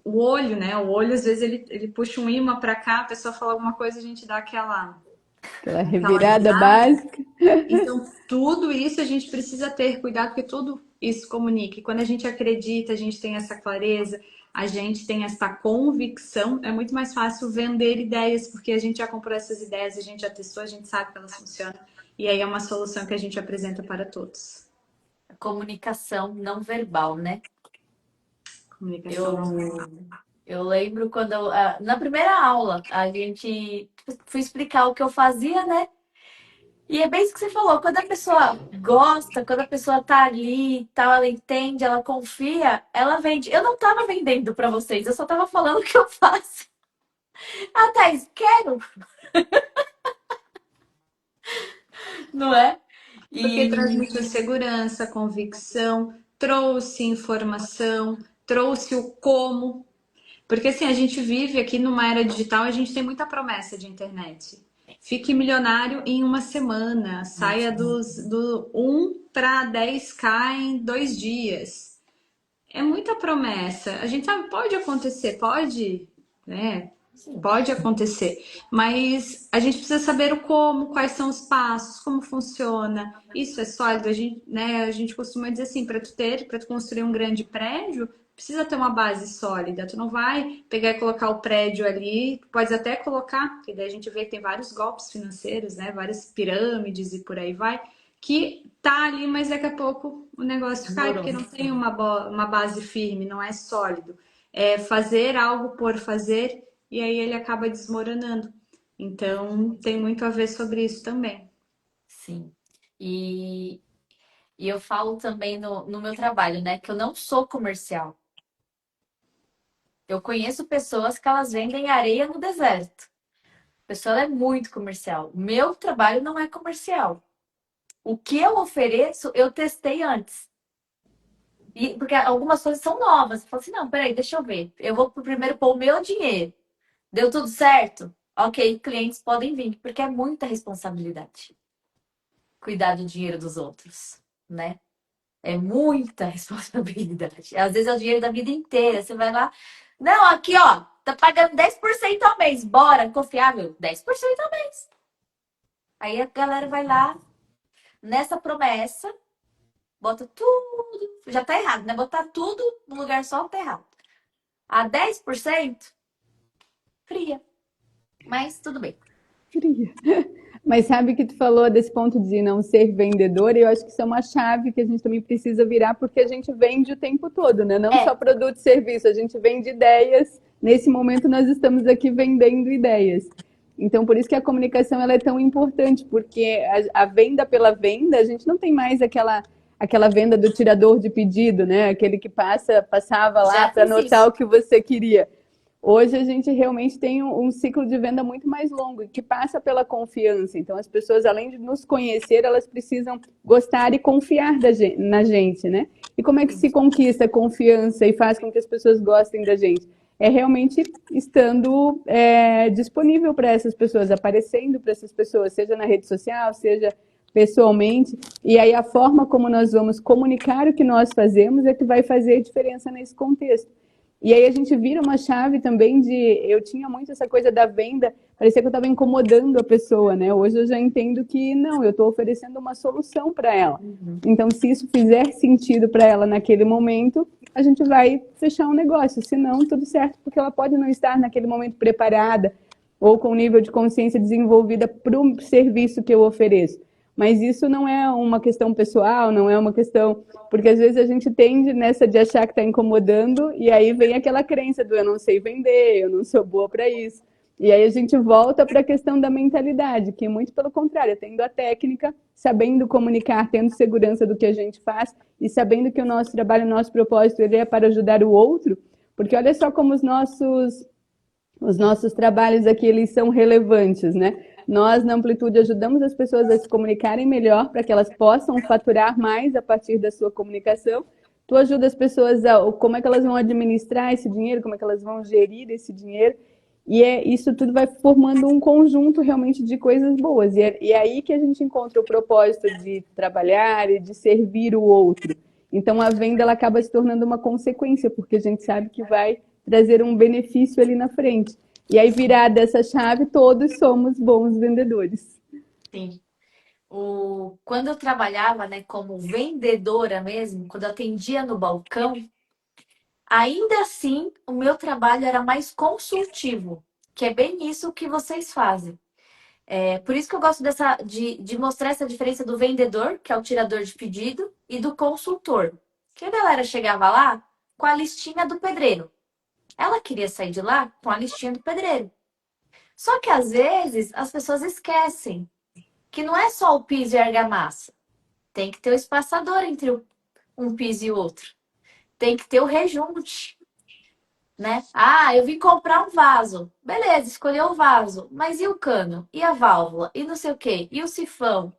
o olho, né? O olho, às vezes, ele puxa um imã para cá, a pessoa fala alguma coisa, a gente dá Aquela aquela revirada risada. básica. Então, tudo isso a gente precisa ter cuidado, porque tudo isso comunica. E quando a gente acredita, a gente tem essa clareza, a gente tem essa convicção, é muito mais fácil vender ideias, porque a gente já comprou essas ideias, a gente já testou, a gente sabe que elas funcionam. E aí é uma solução que a gente apresenta para todos. A comunicação não verbal, né? Comunicação não verbal. Eu lembro quando na primeira aula a gente fui explicar o que eu fazia, né? E é bem isso que você falou, quando a pessoa gosta, quando a pessoa tá ali, tal, ela entende, ela confia, ela vende. Eu não tava vendendo para vocês, eu só tava falando o que eu faço. Ah, Thaís, quero, não é? Porque E transmitiu segurança, convicção, trouxe informação, trouxe o como. Porque assim, a gente vive aqui numa era digital, a gente tem muita promessa de internet. Fique milionário em uma semana, saia do 1 para 10K em 2 dias. É muita promessa. A gente sabe, pode acontecer, pode, né? Sim. Pode acontecer, mas a gente precisa saber o como, quais são os passos, como funciona. Isso é sólido, a gente, né, a gente costuma dizer assim, para tu construir um grande prédio, precisa ter uma base sólida. Tu não vai pegar e colocar o prédio ali, tu pode até colocar, porque daí a gente vê que tem vários golpes financeiros, né, várias pirâmides e por aí vai, que tá ali, mas daqui a pouco o negócio cai, Demorou. porque não tem uma base firme, não é sólido. É fazer algo por fazer e aí ele acaba desmoronando. Então, tem muito a ver sobre isso também. Sim. E, e eu falo também no meu trabalho, né, que eu não sou comercial. Eu conheço pessoas que elas vendem areia no deserto. A pessoa é muito comercial. O meu trabalho não é comercial. O que eu ofereço, eu testei antes. E, porque algumas coisas são novas. Eu falo assim, não, peraí, deixa eu ver. Eu vou primeiro pôr o meu dinheiro. Deu tudo certo? Ok, clientes podem vir, porque é muita responsabilidade cuidar do dinheiro dos outros, né? É muita responsabilidade. Às vezes é o dinheiro da vida inteira. Você vai lá, não, aqui ó, tá pagando 10% ao mês. Bora, confiável, 10% ao mês. Aí a galera vai lá, nessa promessa, bota tudo. Já tá errado, né? Botar tudo no lugar só tá errado. A 10% fria. Mas tudo bem. Fria. Mas sabe que tu falou desse ponto de não ser vendedor, e eu acho que isso é uma chave que a gente também precisa virar, porque a gente vende o tempo todo, né? Não só É, produto e serviço, a gente vende ideias. Nesse momento nós estamos aqui vendendo ideias. Então, por isso que a comunicação ela é tão importante, porque a venda pela venda, a gente não tem mais aquela venda do tirador de pedido, né? Aquele que passava lá já para fiz anotar isso. o que você queria. Hoje a gente realmente tem um ciclo de venda muito mais longo, que passa pela confiança. Então, as pessoas, além de nos conhecer, elas precisam gostar e confiar na gente, né? E como é que Sim. se conquista a confiança e faz com que as pessoas gostem da gente? É realmente estando disponível para essas pessoas, aparecendo para essas pessoas, seja na rede social, seja pessoalmente. E aí a forma como nós vamos comunicar o que nós fazemos é que vai fazer diferença nesse contexto. E aí a gente vira uma chave também de. Eu tinha muito essa coisa da venda, parecia que eu estava incomodando a pessoa, né? Hoje eu já entendo que não, eu estou oferecendo uma solução para ela. Uhum. Então, se isso fizer sentido para ela naquele momento, a gente vai fechar um negócio. Se não, tudo certo, porque ela pode não estar naquele momento preparada ou com nível de consciência desenvolvida para o serviço que eu ofereço. Mas isso não é uma questão pessoal, não é uma questão. Porque às vezes a gente tende nessa de achar que está incomodando, e aí vem aquela crença do eu não sei vender, eu não sou boa para isso. E aí a gente volta para a questão da mentalidade, que é muito pelo contrário, tendo a técnica, sabendo comunicar, tendo segurança do que a gente faz e sabendo que o nosso trabalho, o nosso propósito, ele é para ajudar o outro, porque olha só como os nossos trabalhos aqui, eles são relevantes, né? Nós, na Amplitude, ajudamos as pessoas a se comunicarem melhor para que elas possam faturar mais a partir da sua comunicação. Tu ajuda as pessoas como é que elas vão administrar esse dinheiro, como é que elas vão gerir esse dinheiro. E isso tudo vai formando um conjunto realmente de coisas boas. E é aí que a gente encontra o propósito de trabalhar e de servir o outro. Então, a venda ela acaba se tornando uma consequência, porque a gente sabe que vai trazer um benefício ali na frente. E aí, virada essa chave, todos somos bons vendedores. Sim. Quando eu trabalhava, né, como vendedora mesmo, quando eu atendia no balcão, ainda assim o meu trabalho era mais consultivo, que é bem isso que vocês fazem. Por isso que eu gosto de mostrar essa diferença do vendedor, que é o tirador de pedido, e do consultor. Que a galera chegava lá com a listinha do pedreiro. Ela queria sair de lá com a listinha do pedreiro. Só que às vezes as pessoas esquecem que não é só o piso e a argamassa. Tem que ter o espaçador entre um piso e o outro. Tem que ter o rejunte, né? Ah, eu vim comprar um vaso. Beleza, escolheu o vaso. Mas e o cano? E a válvula? E não sei o quê? E o sifão?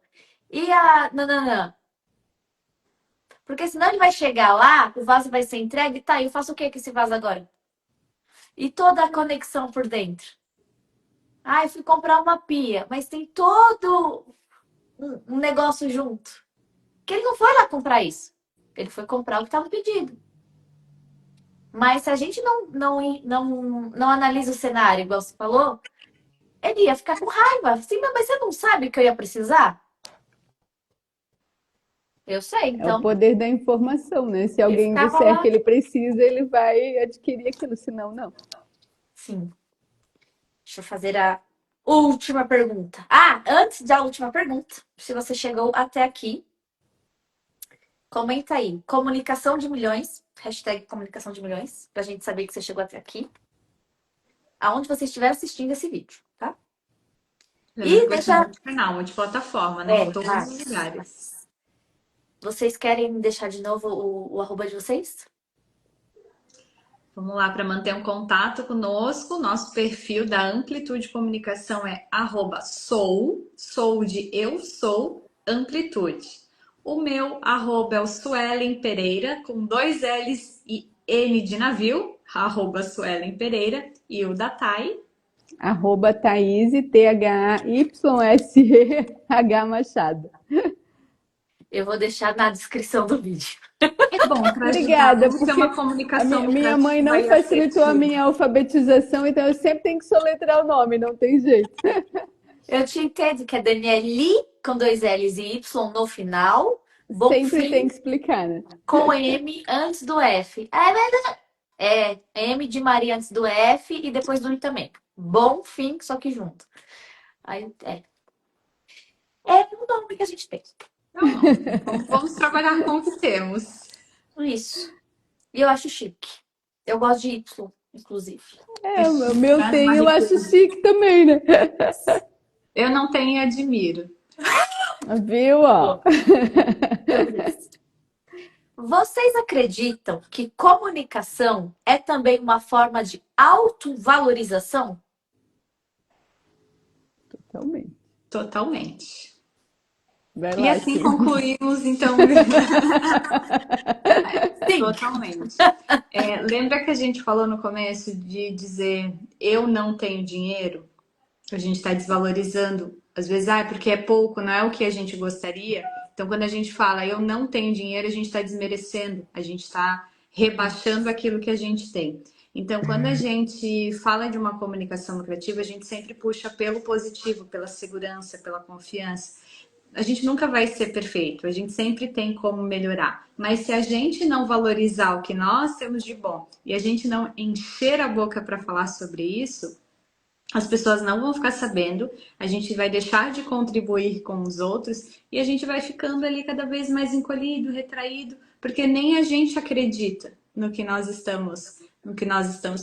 E a nananã? Porque senão ele vai chegar lá, o vaso vai ser entregue, tá, eu faço o que com esse vaso agora? E toda a conexão por dentro. Ah, eu fui comprar uma pia, mas tem todo um negócio junto. Que ele não foi lá comprar isso. Ele foi comprar o que estava pedido. Mas se a gente não analisa o cenário, igual você falou, ele ia ficar com raiva. Sim, mas você não sabe que eu ia precisar? Eu sei, É o então. poder da informação, né? Se Ele alguém ficava disser lá. que ele precisa, ele vai adquirir aquilo, senão não. Sim. Deixa eu fazer a última pergunta. Ah, antes da última pergunta, se você chegou até aqui, comenta aí. Comunicação de milhões. Hashtag comunicação de milhões. Pra gente saber que você chegou até aqui. Aonde você estiver assistindo esse vídeo, tá? Lembrando E que vai deixa. ser multicanal, multiplataforma, né? Em todos os lugares. Vocês querem deixar de novo o arroba de vocês? Vamos lá, para manter um contato conosco, nosso perfil da Amplitude Comunicação é @sou de eu sou, Amplitude. O meu arroba é o Suelen Pereira, com 2 L's e N de navio, @Suelen Pereira, e o da Thay. @Thaís, THAYSH Machado. Eu vou deixar na descrição do vídeo. É bom para ajudar, Obrigada, vamos ter porque uma a comunicação minha mãe lucrativa não e facilitou a assertiva. minha alfabetização, então eu sempre tenho que soletrar o nome, não tem jeito. Eu te entendo que é Danieli com 2 L's e Y no final. Sempre tem Bonfim que explicar, né? com M antes do F. É M de Maria antes do F e depois do I também. Bonfim, só que junto. Aí, é o nome que a gente tem. Então, vamos trabalhar com o que temos. Isso. E eu acho chique. Eu gosto de Y, inclusive. É, o Chique, meu traz tem, uma eu acho riqueza. chique também, né? Eu não tenho e admiro. Viu, ó? Vocês acreditam que comunicação é também uma forma de autovalorização? Totalmente. Totalmente. Vai E lá, assim Cris. concluímos, então. Sim. Totalmente. Lembra que a gente falou no começo de dizer eu não tenho dinheiro? A gente está desvalorizando. Às vezes, porque é pouco, não é o que a gente gostaria. Então, quando a gente fala eu não tenho dinheiro, a gente está desmerecendo, a gente está rebaixando aquilo que a gente tem. Então, quando a gente fala de uma comunicação lucrativa, a gente sempre puxa pelo positivo, pela segurança, pela confiança. A gente nunca vai ser perfeito, a gente sempre tem como melhorar. Mas se a gente não valorizar o que nós temos de bom e a gente não encher a boca para falar sobre isso, as pessoas não vão ficar sabendo, a gente vai deixar de contribuir com os outros e a gente vai ficando ali cada vez mais encolhido, retraído, porque nem a gente acredita no que nós estamos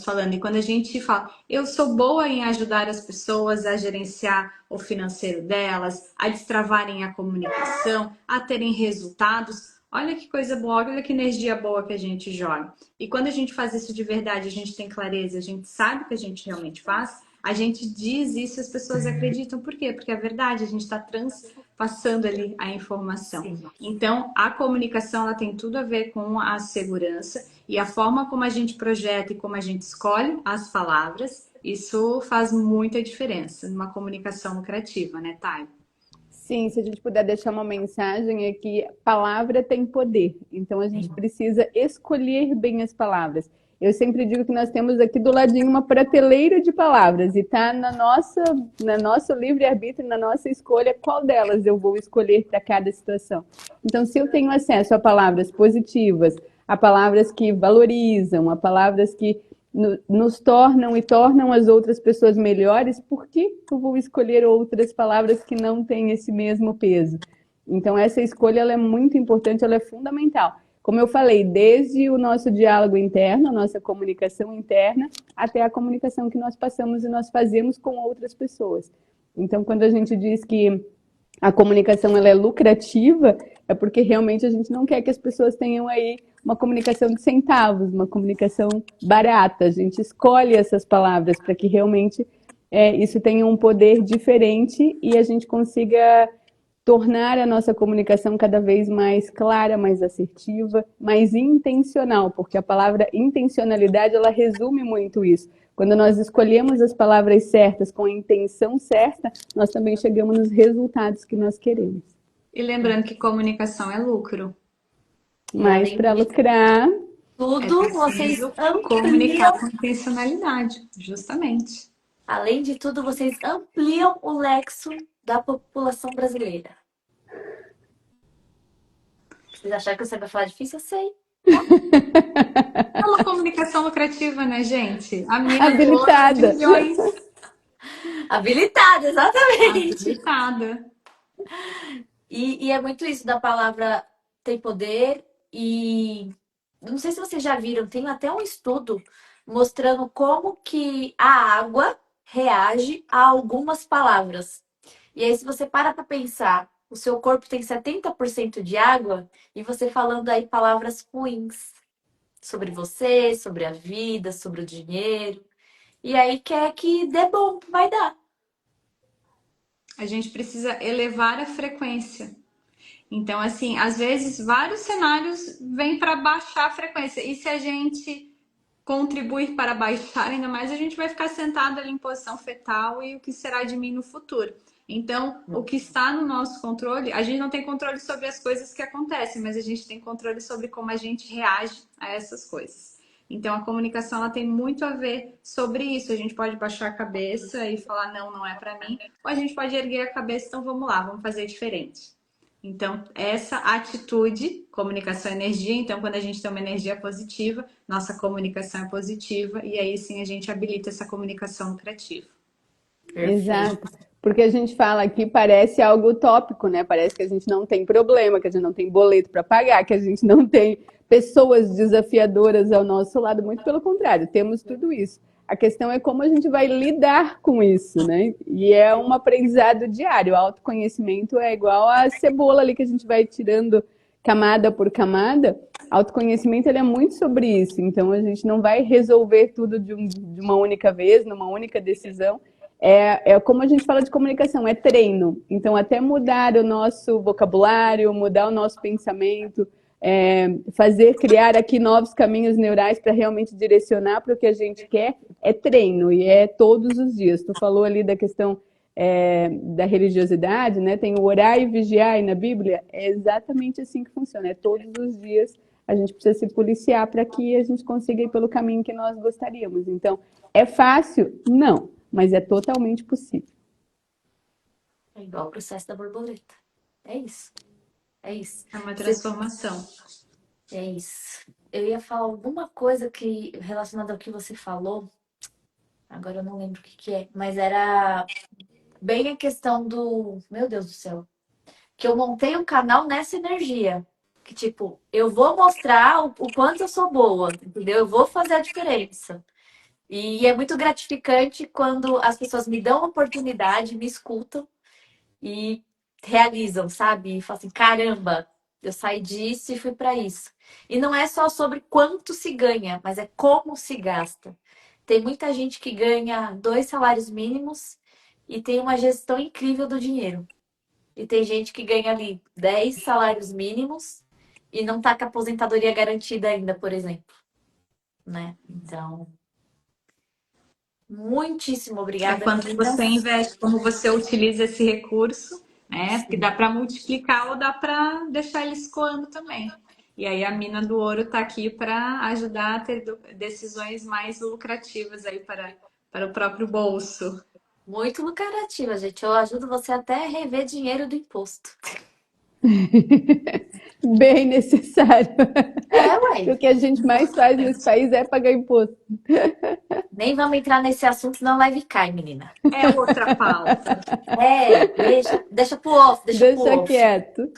falando. E quando a gente fala, eu sou boa em ajudar as pessoas a gerenciar o financeiro delas, a destravarem a comunicação, a terem resultados, olha que coisa boa, olha que energia boa que a gente joga. E quando a gente faz isso de verdade, a gente tem clareza, a gente sabe o que a gente realmente faz, a gente diz isso e as pessoas acreditam. Por quê? Porque é verdade, a gente está transpassando ali a informação. Sim. Então, a comunicação ela tem tudo a ver com a segurança e a forma como a gente projeta e como a gente escolhe as palavras, isso faz muita diferença numa comunicação lucrativa, né, Thay? Sim, se a gente puder deixar uma mensagem é que palavra tem poder, então a gente precisa escolher bem as palavras. Eu sempre digo que nós temos aqui do ladinho uma prateleira de palavras e está na nosso livre-arbítrio, na nossa escolha, qual delas eu vou escolher para cada situação. Então, se eu tenho acesso a palavras positivas, a palavras que valorizam, a palavras que nos tornam e tornam as outras pessoas melhores, por que eu vou escolher outras palavras que não têm esse mesmo peso? Então, essa escolha ela é muito importante, ela é fundamental. Como eu falei, desde o nosso diálogo interno, a nossa comunicação interna, até a comunicação que nós passamos e nós fazemos com outras pessoas. Então, quando a gente diz que a comunicação ela é lucrativa, é porque realmente a gente não quer que as pessoas tenham aí uma comunicação de centavos, uma comunicação barata. A gente escolhe essas palavras para que realmente isso tenha um poder diferente e a gente consiga tornar a nossa comunicação cada vez mais clara, mais assertiva, mais intencional, porque a palavra intencionalidade, ela resume muito isso. Quando nós escolhemos as palavras certas com a intenção certa, nós também chegamos nos resultados que nós queremos. E lembrando que comunicação é lucro. E Mas além para de lucrar, tudo, vocês Preciso ampliam, comunicar com intencionalidade, justamente. além de tudo, vocês ampliam o lexo da população brasileira. Vocês acharam que você vai falar difícil? Eu sei. É uma comunicação lucrativa, né, gente? A mina do ouro de habilitada. milhões. Habilitada, exatamente. Habilitada. E é muito isso da palavra tem poder e não sei se vocês já viram, tem até um estudo mostrando como que a água reage a algumas palavras. E aí, se você para pensar, o seu corpo tem 70% de água e você falando aí palavras ruins sobre você, sobre a vida, sobre o dinheiro. E aí quer que dê bom, vai dar. A gente precisa elevar a frequência. Então, assim, às vezes vários cenários vêm para baixar a frequência. E se a gente contribuir para baixar ainda mais, a gente vai ficar sentado ali em posição fetal e o que será de mim no futuro. Então, o que está no nosso controle, a gente não tem controle sobre as coisas que acontecem, mas a gente tem controle sobre como a gente reage a essas coisas. Então, a comunicação ela tem muito a ver sobre isso. A gente pode baixar a cabeça e falar, não, não é para mim. Ou a gente pode erguer a cabeça, então vamos lá, vamos fazer diferente. Então, essa atitude, comunicação é energia, então quando a gente tem uma energia positiva, nossa comunicação é positiva e aí sim a gente habilita essa comunicação lucrativa. Perfeito. Exato. Porque a gente fala aqui, parece algo utópico, né? Parece que a gente não tem problema, que a gente não tem boleto para pagar, que a gente não tem pessoas desafiadoras ao nosso lado. Muito pelo contrário, temos tudo isso. A questão é como a gente vai lidar com isso, né? E é um aprendizado diário. O autoconhecimento é igual a cebola ali que a gente vai tirando camada por camada. Autoconhecimento ele é muito sobre isso. Então a gente não vai resolver tudo de uma única vez, numa única decisão. É como a gente fala de comunicação, é treino. Então, até mudar o nosso vocabulário, mudar o nosso pensamento, criar aqui novos caminhos neurais para realmente direcionar para o que a gente quer, é treino e é todos os dias. Tu falou ali da questão da religiosidade, né? Tem o orar e vigiar aí na Bíblia, é exatamente assim que funciona, é todos os dias a gente precisa se policiar para que a gente consiga ir pelo caminho que nós gostaríamos. Então, é fácil? Não. Mas é totalmente possível. É igual o processo da borboleta. É isso. É isso. É uma transformação. É isso. Eu ia falar alguma coisa que relacionada ao que você falou. Agora eu não lembro o que é, mas era bem a questão do, meu Deus do céu, que eu montei um canal nessa energia. Que tipo, eu vou mostrar o quanto eu sou boa, entendeu? Eu vou fazer a diferença. E é muito gratificante quando as pessoas me dão a oportunidade, me escutam e realizam, sabe? E falam assim, caramba, eu saí disso e fui para isso. E não é só sobre quanto se ganha, mas é como se gasta. Tem muita gente que ganha 2 salários mínimos e tem uma gestão incrível do dinheiro. E tem gente que ganha ali 10 salários mínimos e não tá com a aposentadoria garantida ainda, por exemplo. Né? Então, muitíssimo É obrigada, quanto meninas. você investe, como você utiliza esse recurso, né? Porque dá para multiplicar ou dá para deixar ele escoando também. E aí a mina do ouro está aqui para ajudar a ter decisões mais lucrativas aí para o próprio bolso. Muito lucrativa, gente. Eu ajudo você até a rever dinheiro do imposto. Bem necessário. Ué. O que a gente mais faz nesse país é pagar imposto. Nem vamos entrar nesse assunto, senão a live cai, menina. É outra pauta. Deixa pro off, deixa pro Deixa off. quieto.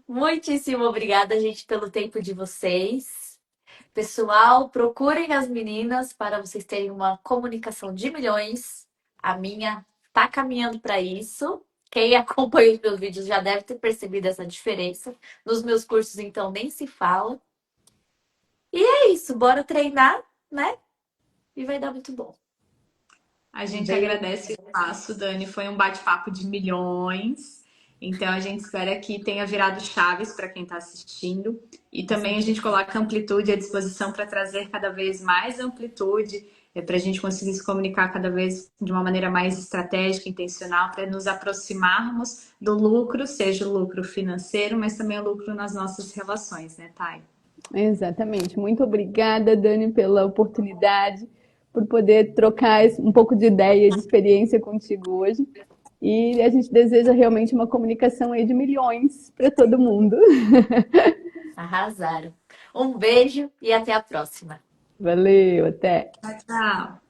Muitíssimo obrigada, gente, pelo tempo de vocês. Pessoal, procurem as meninas para vocês terem uma comunicação de milhões. A minha tá caminhando para isso. Quem acompanha os meus vídeos já deve ter percebido essa diferença. Nos meus cursos, então, nem se fala. E é isso, bora treinar, né? E vai dar muito bom. A gente agradece o espaço, Dani. Foi um bate-papo de milhões. Então a gente espera que tenha virado chaves para quem está assistindo. E também a gente coloca amplitude à disposição para trazer cada vez mais amplitude, para a gente conseguir se comunicar cada vez de uma maneira mais estratégica, intencional, para nos aproximarmos do lucro, seja o lucro financeiro, mas também o lucro nas nossas relações, né, Thay? Exatamente. Muito obrigada, Dani, pela oportunidade, por poder trocar um pouco de ideia, de experiência contigo hoje. E a gente deseja realmente uma comunicação aí de milhões para todo mundo. Arrasaram. Um beijo e até a próxima. Valeu, até! Tchau, tchau.